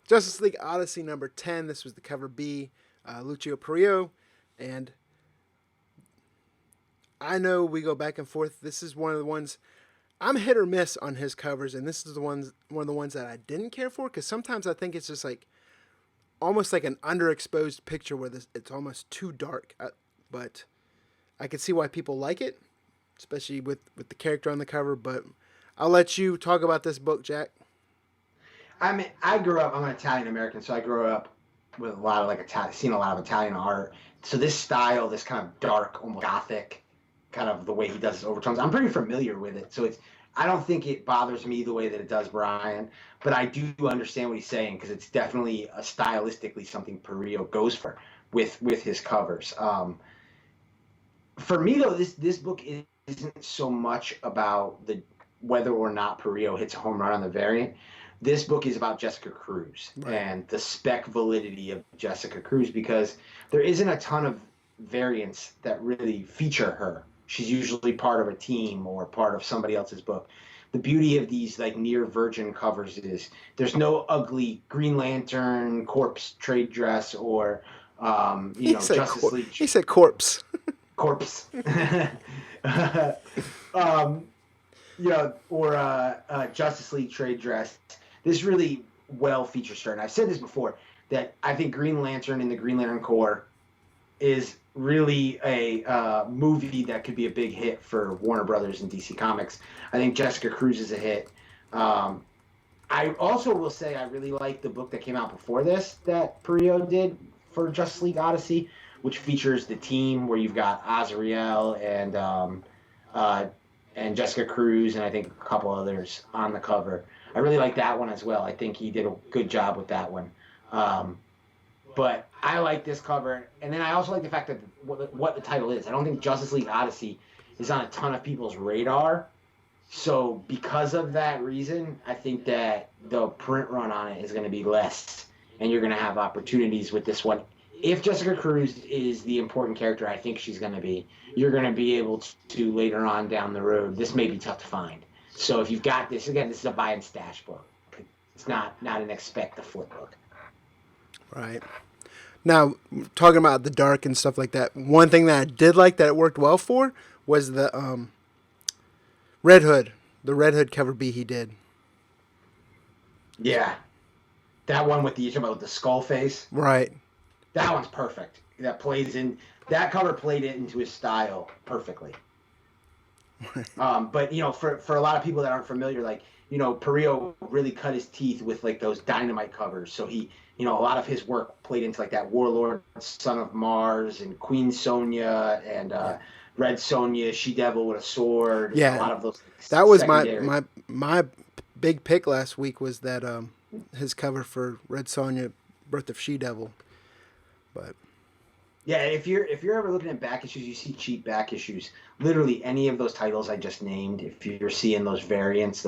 Justice League Odyssey number 10. This was the cover B, Lucio Perillo, and I know we go back and forth. This is one of the ones I'm hit or miss on his covers, and this is one of the ones that I didn't care for, because sometimes I think it's just like almost like an underexposed picture where it's almost too dark. But I can see why people like it, especially with the character on the cover. But I'll let you talk about this book, Jack. I mean, I'm an Italian American, so I grew up with a lot of seeing a lot of Italian art. So this style, this kind of dark, almost gothic, kind of the way he does his overtones, I'm pretty familiar with it. So I don't think it bothers me the way that it does Brian, but I do understand what he's saying, because it's definitely stylistically something Perillo goes for with his covers. For me though, this book isn't so much about whether or not Perillo hits a home run on the variant. This book is about Jessica Cruz, right, and the spec validity of Jessica Cruz, because there isn't a ton of variants that really feature her. She's usually part of a team or part of somebody else's book. The beauty of these like near virgin covers is there's no ugly Green Lantern corpse trade dress or Justice League. He said corpse. Corpse. Or Justice League trade dress. This really well features her. And I've said this before, that I think Green Lantern and the Green Lantern Corps is really a movie that could be a big hit for Warner Brothers and DC Comics. I think Jessica Cruz is a hit. I also will say I really like the book that came out before this that Perio did for Justice League Odyssey, which features the team where you've got Azrael uh, and Jessica Cruz and I think a couple others on the cover. I really like that one as well. I think he did a good job with that one. Um, but I like this cover, and then I also like the fact that what the title is. I don't think Justice League Odyssey is on a ton of people's radar. So because of that reason, I think that the print run on it is going to be less, and you're going to have opportunities with this one. If Jessica Cruz is the important character I think she's going to be, you're going to be able to later on down the road. This may be tough to find. So if you've got this, again, this is a buy and stash book. It's not an expect to flip book. Right. Now, talking about the dark and stuff like that, one thing that I did like that it worked well for was the Red Hood. The Red Hood cover B he did. Yeah. That one with the skull face. Right. That one's perfect. That cover played it into his style perfectly. But for a lot of people that aren't familiar, like, Perio really cut his teeth with like those Dynamite covers. So he, a lot of his work played into like that Warlord, Son of Mars, and Queen Sonya, and Red Sonya, She Devil with a sword. Yeah, a lot of those. That was my big pick last week was that his cover for Red Sonya, Birth of She Devil. But yeah, if you're ever looking at back issues, you see cheap back issues. Literally any of those titles I just named. If you're seeing those variants,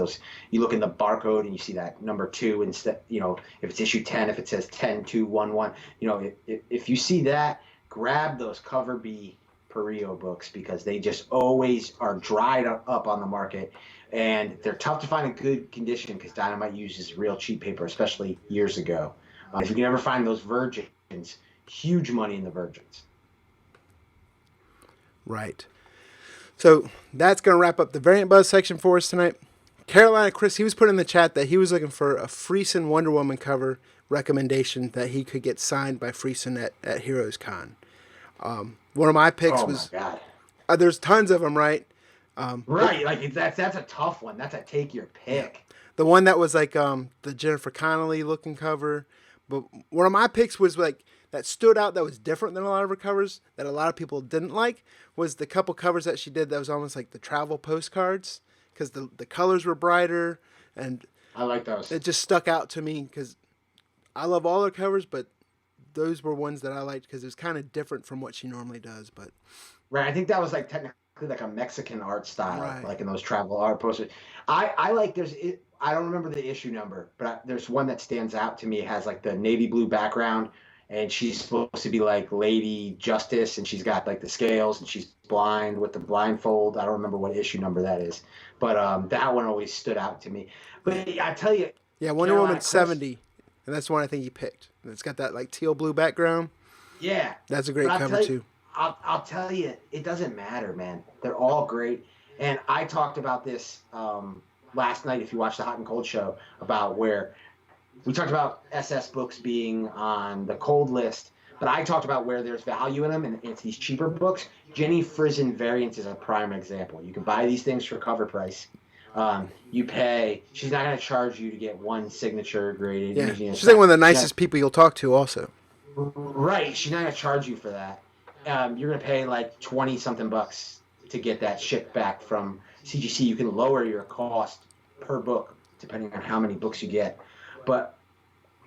you look in the barcode and you see that number 2 instead. If it's issue 10, if it says 10-2-1-1, if you see that, grab those cover B Perio books because they just always are dried up on the market, and they're tough to find in good condition because Dynamite uses real cheap paper, especially years ago. If you can ever find those Virgins, huge money in the Virgins. Right. So that's going to wrap up the Variant Buzz section for us tonight. Carolina Chris, he was put in the chat that he was looking for a Friesen Wonder Woman cover recommendation that he could get signed by Friesen at Heroes Con. One of my picks was... my God. There's tons of them, right? Right, like that's a tough one. That's a take your pick. The one that was like the Jennifer Connelly looking cover. But one of my picks was like that stood out that was different than a lot of her covers that a lot of people didn't like was the couple covers that she did that was almost like the travel postcards because the colors were brighter and I like those. It just stuck out to me because I love all her covers, but those were ones that I liked because it was kind of different from what she normally does. But right, I think that was like technically like a Mexican art style, right. Like in those travel art posters. I like I don't remember the issue number, but there's one that stands out to me. It has like the navy blue background, and she's supposed to be like Lady Justice, and she's got like the scales, and she's blind with the blindfold. I don't remember what issue number that is, but that one always stood out to me. But I tell you, yeah, Wonder Woman 70, and that's the one I think he picked. It's got that like teal blue background. Yeah, that's a great cover too. I'll tell you, it doesn't matter, man. They're all great, and I talked about this last night. If you watched the Hot and Cold show, about where we talked about SS books being on the cold list, but I talked about where there's value in them, and it's these cheaper books. Jenny Friesen Variants is a prime example. You can buy these things for cover price. You pay. She's not going to charge you to get one signature graded. Yeah, she's like one of the nicest people you'll talk to also. Right. She's not going to charge you for that. You're going to pay like 20-something bucks to get that shipped back from CGC. You can lower your cost per book depending on how many books you get. But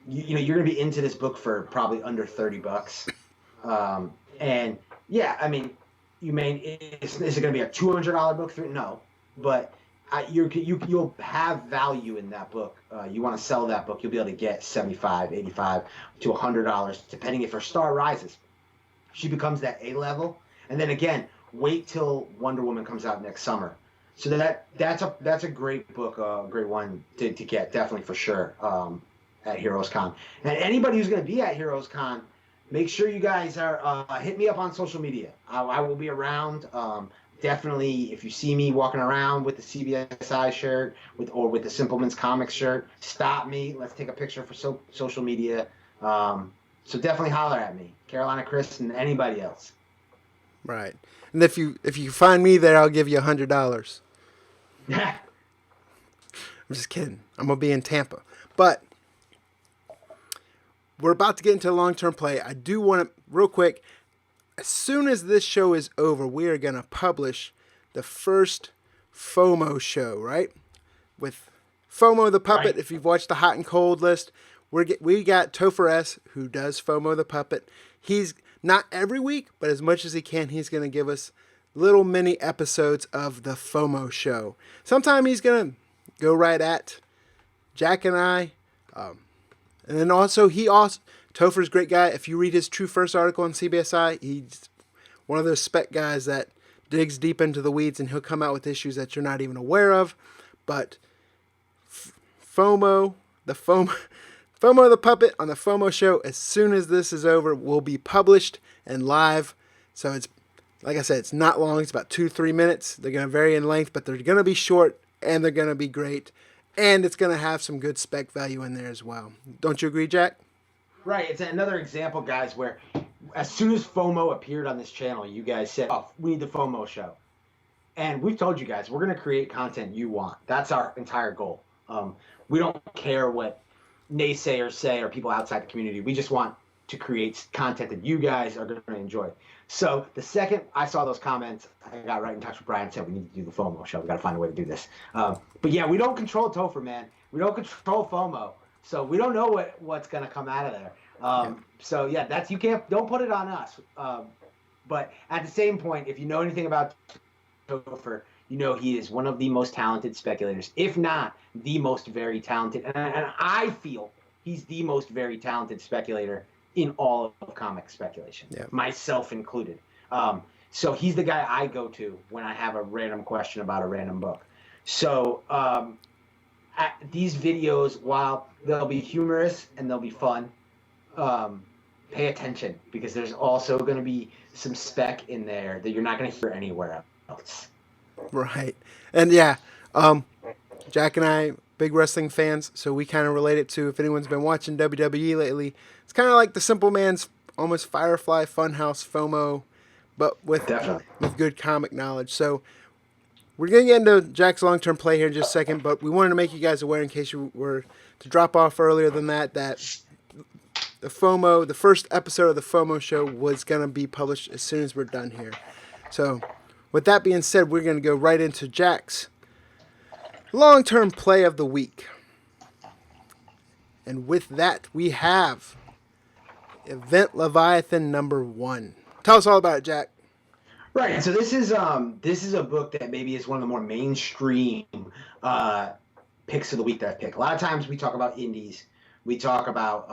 you're going to be into this book for probably under 30 bucks. And yeah, I mean, is it going to be a $200 book? No, but you'll have value in that book. You want to sell that book, you'll be able to get $75, $85 to $100, depending if her star rises. She becomes that A level, and then again, wait till Wonder Woman comes out next summer. So that's a great book, a great one to get, definitely for sure, at Heroes Con. And anybody who's going to be at Heroes Con, make sure you guys are hit me up on social media. I will be around. Definitely, if you see me walking around with the CBSI shirt or with the Simpleman's Comics shirt, stop me. Let's take a picture for social media. So definitely holler at me, Carolina Chris, and anybody else. Right, and if you find me there, I'll give you $100. I'm just kidding. I'm going to be in Tampa. But we're about to get into long-term play. I do want to, real quick, as soon as this show is over, we are going to publish the first FOMO show, right? With FOMO the Puppet. Right. If you've watched the Hot and Cold list, we got Topher S., who does FOMO the Puppet. He's not every week, but as much as he can, he's going to give us little mini episodes of the FOMO show. Sometime he's going to go right at Jack and I. And then Topher's a great guy. If you read his True First article on CBSI, he's one of those spec guys that digs deep into the weeds, and he'll come out with issues that you're not even aware of. But FOMO the Puppet on the FOMO show, as soon as this is over, will be published and live. So it's, like I said, it's not long. It's about 2-3 minutes. They're going to vary in length, but they're going to be short, and they're going to be great. And it's going to have some good spec value in there as well. Don't you agree, Jack? Right. It's another example, guys, where as soon as FOMO appeared on this channel, you guys said, oh, we need the FOMO show. And we've told you guys, we're going to create content you want. That's our entire goal. We don't care what naysayers say or people outside the community. We just want to create content that you guys are going to enjoy. So the second I saw those comments, I got right in touch with Brian and said, we need to do the FOMO show. We got to find a way to do this. But yeah, we don't control Topher, man. We don't control FOMO. So we don't know what's going to come out of there. So yeah, don't put it on us. But at the same point, if you know anything about Topher, you know he is one of the most talented speculators, if not the most very talented. And I feel he's the most very talented speculator in all of comic speculation, myself included. So he's the guy I go to when I have a random question about a random book. So these videos, while they'll be humorous and they'll be fun, pay attention, because there's also going to be some spec in there that you're not going to hear anywhere else. Right. And yeah, Jack and I, big wrestling fans, so we kind of relate it to, if anyone's been watching WWE lately, it's kind of like the Simpleman's almost Firefly Funhouse FOMO, but with good comic knowledge. So we're going to get into Jack's long-term play here in just a second, but we wanted to make you guys aware, in case you were to drop off earlier than that the FOMO, the first episode of the FOMO show was going to be published as soon as we're done here. So with that being said, we're going to go right into Jack's long-term play of the week. And with that, we have Event Leviathan #1. Tell us all about it, Jack. Right. So this is a book that maybe is one of the more mainstream picks of the week that I pick. A lot of times we talk about indies. We talk about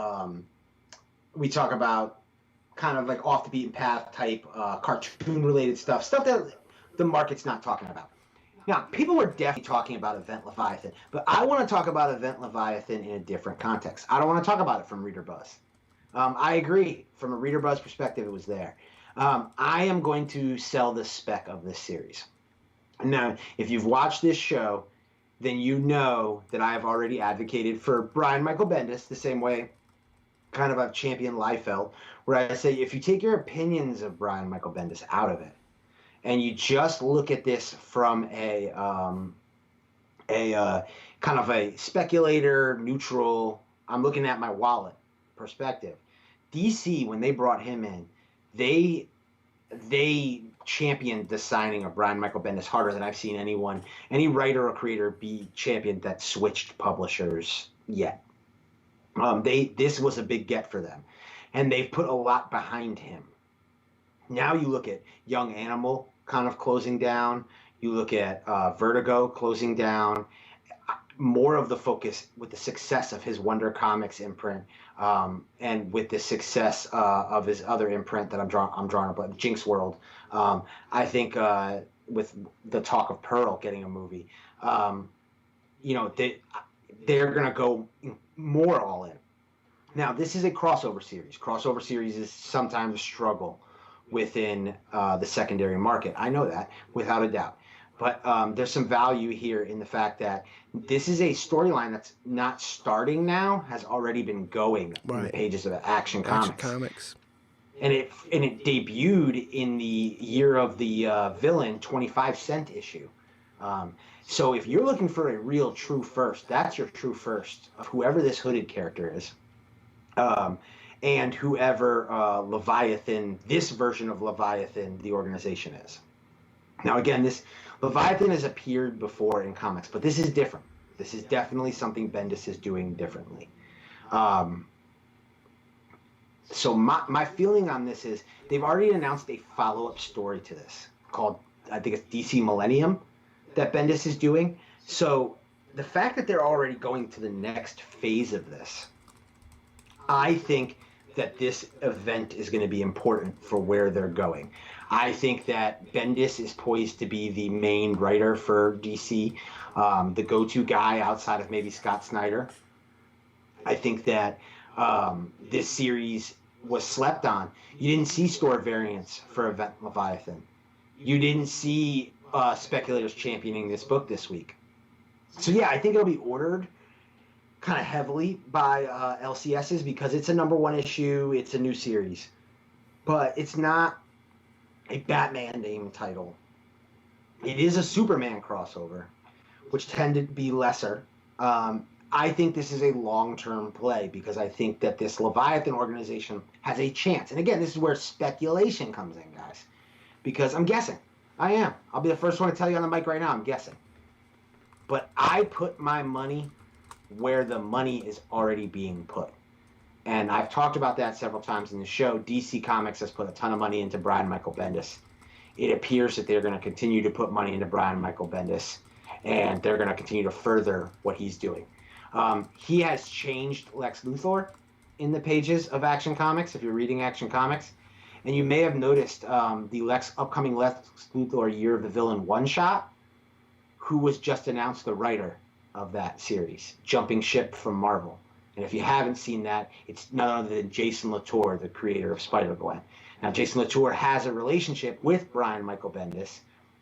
kind of like off the beaten path type cartoon related stuff that the market's not talking about. Now, people were definitely talking about Event Leviathan, but I want to talk about Event Leviathan in a different context. I don't want to talk about it from Reader Buzz. I agree. From a Reader Buzz perspective, it was there. I am going to sell the spec of this series. Now, if you've watched this show, then you know that I have already advocated for Brian Michael Bendis the same way kind of I've championed Liefeld, where I say if you take your opinions of Brian Michael Bendis out of it, and you just look at this from a kind of a speculator, neutral, I'm looking at my wallet perspective. DC, when they brought him in, they championed the signing of Brian Michael Bendis harder than I've seen any writer or creator be championed that switched publishers yet. This was a big get for them, and they've put a lot behind him. Now you look at Young Animal kind of closing down. You look at Vertigo closing down. More of the focus with the success of his Wonder Comics imprint, and with the success of his other imprint that I'm drawing up, like Jinx World. I think with the talk of Pearl getting a movie, they're going to go more all in. Now, this is a crossover series. Crossover series is sometimes a struggle within the secondary market. I know that, without a doubt. But there's some value here in the fact that this is a storyline that's not starting now, has already been going in the pages of Action Comics. And it debuted in the year of the villain 25-cent issue. So if you're looking for a real true first, that's your true first of whoever this hooded character is. And whoever Leviathan, this version of Leviathan, the organization is. Now, again, this Leviathan has appeared before in comics, but this is different. This is definitely something Bendis is doing differently. So my feeling on this is they've already announced a follow-up story to this called, I think it's DC Millennium, that Bendis is doing. So the fact that they're already going to the next phase of this, I think that this event is going to be important for where they're going. I think that Bendis is poised to be the main writer for DC, the go-to guy outside of maybe Scott Snyder. I think that this series was slept on. You didn't see store variants for Event Leviathan. You didn't see speculators championing this book this week. So yeah, I think it'll be ordered kind of heavily by LCSs because it's a #1 issue. It's a new series, but it's not a Batman named title. It is a Superman crossover, which tended to be lesser. I think this is a long-term play because I think that this Leviathan organization has a chance. And again, this is where speculation comes in, guys, because I'm guessing. I am. I'll be the first one to tell you on the mic right now, I'm guessing. But I put my money where the money is already being put. And I've talked about that several times in the show. DC Comics has put a ton of money into Brian Michael Bendis. It appears that they're going to continue to put money into Brian Michael Bendis, and they're going to continue to further what he's doing. He has changed Lex Luthor in the pages of Action Comics, if you're reading Action Comics. And you may have noticed the upcoming Lex Luthor Year of the Villain one-shot, who was just announced the writer of that series, jumping ship from Marvel. And if you haven't seen that, it's none other than Jason Latour, the creator of Spider-Gwen. Now, Jason Latour has a relationship with Brian Michael Bendis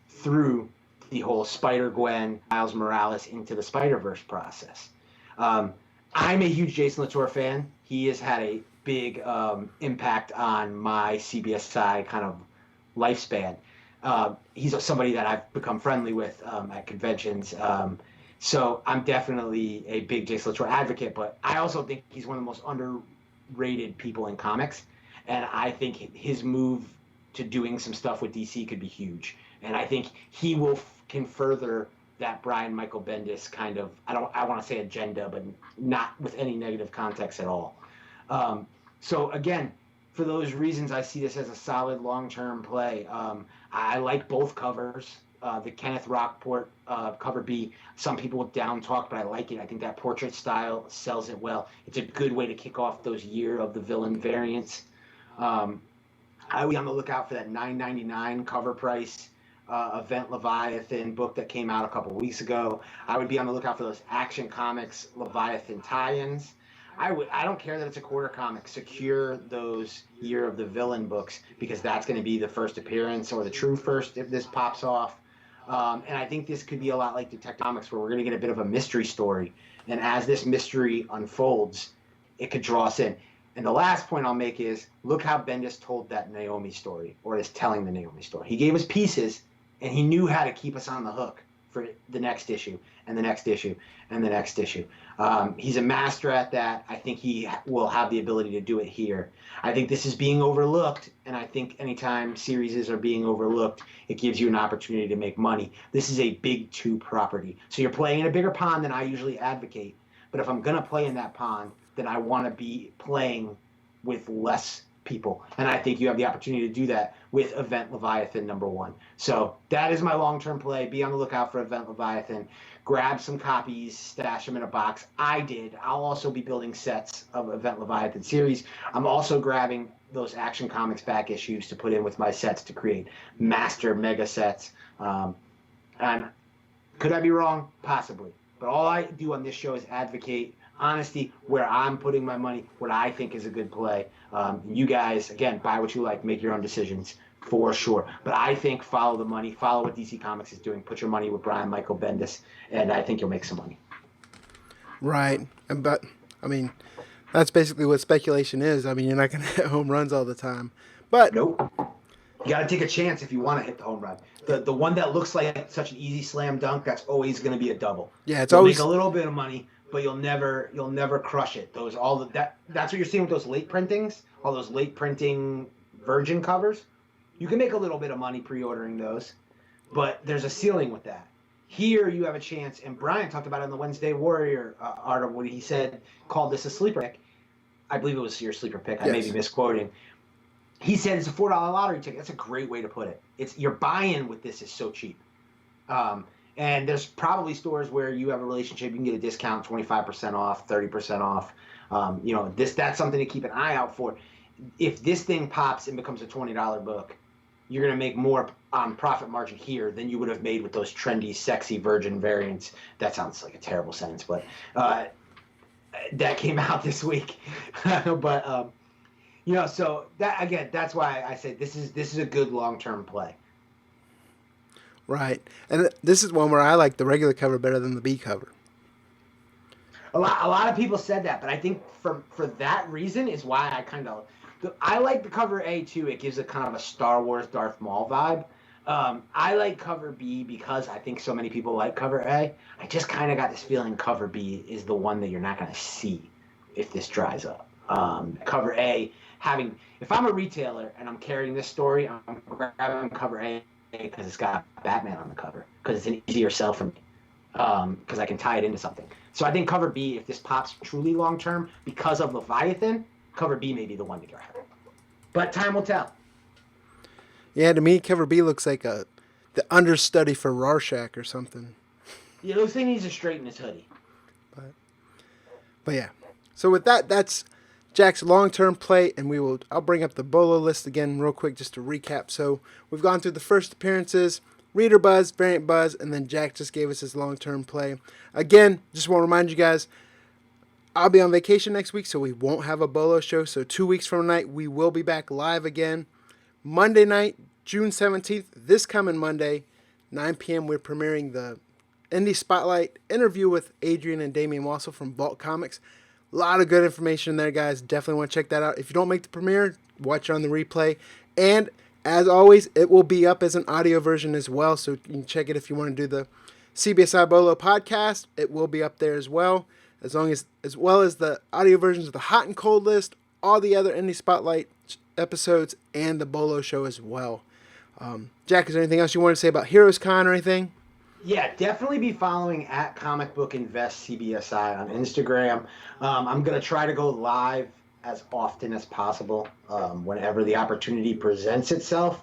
through the whole Spider-Gwen, Miles Morales into the Spider-Verse process. I'm a huge Jason Latour fan. He has had a big impact on my CBSI kind of lifespan. He's somebody that I've become friendly with at conventions. So I'm definitely a big Jason Latour advocate, but I also think he's one of the most underrated people in comics. And I think his move to doing some stuff with DC could be huge. And I think he can further that Brian Michael Bendis kind of, I want to say agenda, but not with any negative context at all. So again, for those reasons, I see this as a solid long-term play. I like both covers. The Kenneth Rockport cover B, some people down talk, but I like it. I think that portrait style sells it well. It's a good way to kick off those Year of the Villain variants. I would be on the lookout for that $9.99 cover price Event Leviathan book that came out a couple weeks ago. I would be on the lookout for those Action Comics Leviathan tie-ins. I don't care that it's a quarter comic. Secure those Year of the Villain books because that's going to be the first appearance or the true first if this pops off. And I think this could be a lot like Detective Comics where we're going to get a bit of a mystery story. And as this mystery unfolds, it could draw us in. And the last point I'll make is look how Bendis told that Naomi story, or is telling the Naomi story. He gave us pieces, and he knew how to keep us on the hook for the next issue, and the next issue, and the next issue. He's a master at that. I think he will have the ability to do it here. I think this is being overlooked, and I think anytime series are being overlooked, it gives you an opportunity to make money. This is a big two property. So you're playing in a bigger pond than I usually advocate. But if I'm going to play in that pond, then I want to be playing with less people. And I think you have the opportunity to do that with Event Leviathan #1. So that is my long-term play. Be on the lookout for Event Leviathan. Grab some copies, stash them in a box. I did. I'll also be building sets of Event Leviathan series. I'm also grabbing those Action Comics back issues to put in with my sets to create master mega sets. And could I be wrong? Possibly. But all I do on this show is advocate honesty, where I'm putting my money, what I think is a good play. You guys, again, buy what you like, make your own decisions for sure. But I think follow the money, follow what DC Comics is doing, put your money with Brian Michael Bendis, and I think you'll make some money. Right. But, I mean, that's basically what speculation is. I mean, you're not going to hit home runs all the time. But nope. You got to take a chance if you want to hit the home run. The one that looks like such an easy slam dunk, that's always going to be a double. Yeah, it's You'll always make a little bit of money, but you'll never crush it. That's what you're seeing with those late printings, all those late printing virgin covers. You can make a little bit of money pre-ordering those, but there's a ceiling with that. Here you have a chance, and Brian talked about it in the Wednesday Warrior article when he called this a sleeper pick. I believe it was your sleeper pick. I may be misquoting. He said it's a $4 lottery ticket. That's a great way to put it. It's your buy-in with this is so cheap. And there's probably stores where you have a relationship, you can get a discount, 25% off, 30% off. That's something to keep an eye out for. If this thing pops and becomes a $20 book, you're going to make more on profit margin here than you would have made with those trendy, sexy virgin variants. That sounds like a terrible sentence, but that came out this week. But so that again, that's why I say this is a good long-term play. right. And this is one where I like the regular cover better than the B cover. A lot of people said that, but I think for that reason is why I like the cover A too. It gives a kind of a Star Wars Darth Maul vibe. I like cover B because I think so many people like cover A. I just kind of got this feeling cover B is the one that you're not going to see if this dries up. Cover A if I'm a retailer and I'm carrying this story, I'm grabbing cover A because it's got Batman on the cover because it's an easier sell for me because I can tie it into something. So I think cover B, if this pops truly long term because of Leviathan, cover B may be the one to grab. But time will tell. Yeah, to me, cover B looks like the understudy for Rorschach or something. Yeah, it looks like he needs to straighten his hoodie. But yeah. So with that, that's Jack's long-term play, and I'll bring up the Bolo list again real quick just to recap. So we've gone through the first appearances, Reader Buzz, Variant Buzz, and then Jack just gave us his long-term play. Again, just want to remind you guys, I'll be on vacation next week, so we won't have a Bolo show. So 2 weeks from tonight, we will be back live again. Monday night, June 17th, this coming Monday, 9 p.m., we're premiering the Indie Spotlight interview with Adrian and Damian Wassel from Vault Comics. A lot of good information there, guys. Definitely want to check that out. If you don't make the premiere, watch it on the replay. And as always, it will be up as an audio version as well, so you can check it if you want to do the CBSI Bolo podcast. It will be up there as well, as well as the audio versions of the Hot and Cold list, all the other Indie Spotlight episodes, and the Bolo show as well. Jack, is there anything else you want to say about Heroes Con or anything? Yeah, definitely be following at Comic Book Invest CBSI on Instagram. I'm going to try to go live as often as possible whenever the opportunity presents itself.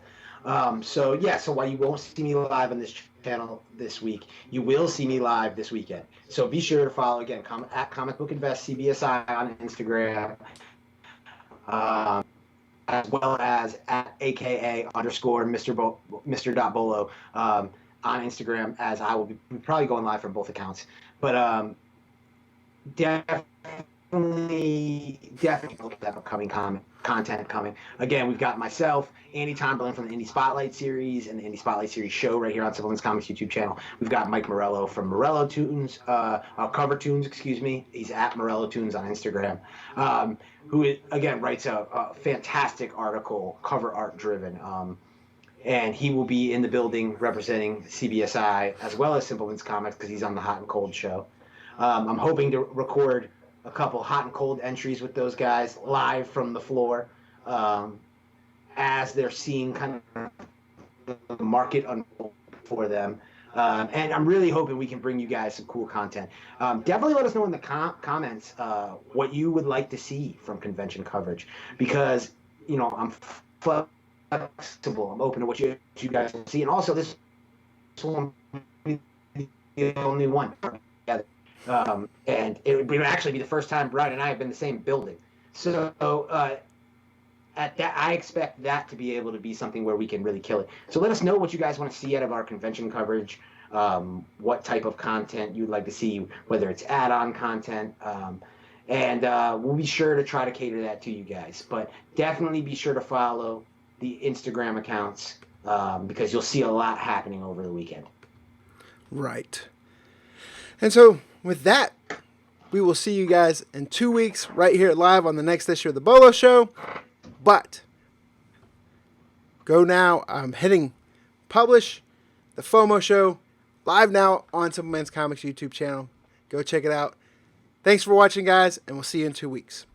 So while you won't see me live on this channel this week, you will see me live this weekend. So be sure to follow, again, at Comic Book Invest CBSI on Instagram, as well as at AKA _ Mr. Bolo on Instagram, as I will be probably going live from both accounts. But definitely have upcoming content coming. Again, we've got myself, Andy Tomberlin from the Indie Spotlight series and the Indie Spotlight series show right here on Simpleman's Comics YouTube channel. We've got Mike Morello from Morello Tunes, Cover Tunes, excuse me. He's at Morello Tunes on Instagram, who again writes a fantastic article, cover art driven. And he will be in the building representing CBSI as well as Simpleman's Comics because he's on the Hot and Cold show. I'm hoping to record a couple Hot and Cold entries with those guys live from the floor as they're seeing kind of the market unfold for them. And I'm really hoping we can bring you guys some cool content. Definitely let us know in the comments what you would like to see from convention coverage because, I'm flexible. I'm open to what you guys want to see. And also, this one will be the only one. And it would actually be the first time Brian and I have been in the same building. So at that, I expect that to be able to be something where we can really kill it. So let us know what you guys want to see out of our convention coverage, what type of content you'd like to see, whether it's add-on content. And we'll be sure to try to cater that to you guys. But definitely be sure to follow the Instagram accounts because you'll see a lot happening over the weekend. Right. And so with that, we will see you guys in 2 weeks right here live on the next issue of the Bolo Show. But Go now. I'm hitting publish the FOMO show live now on Simpleman's Comics YouTube channel. Go check it out. Thanks for watching, guys, and we'll see you in 2 weeks.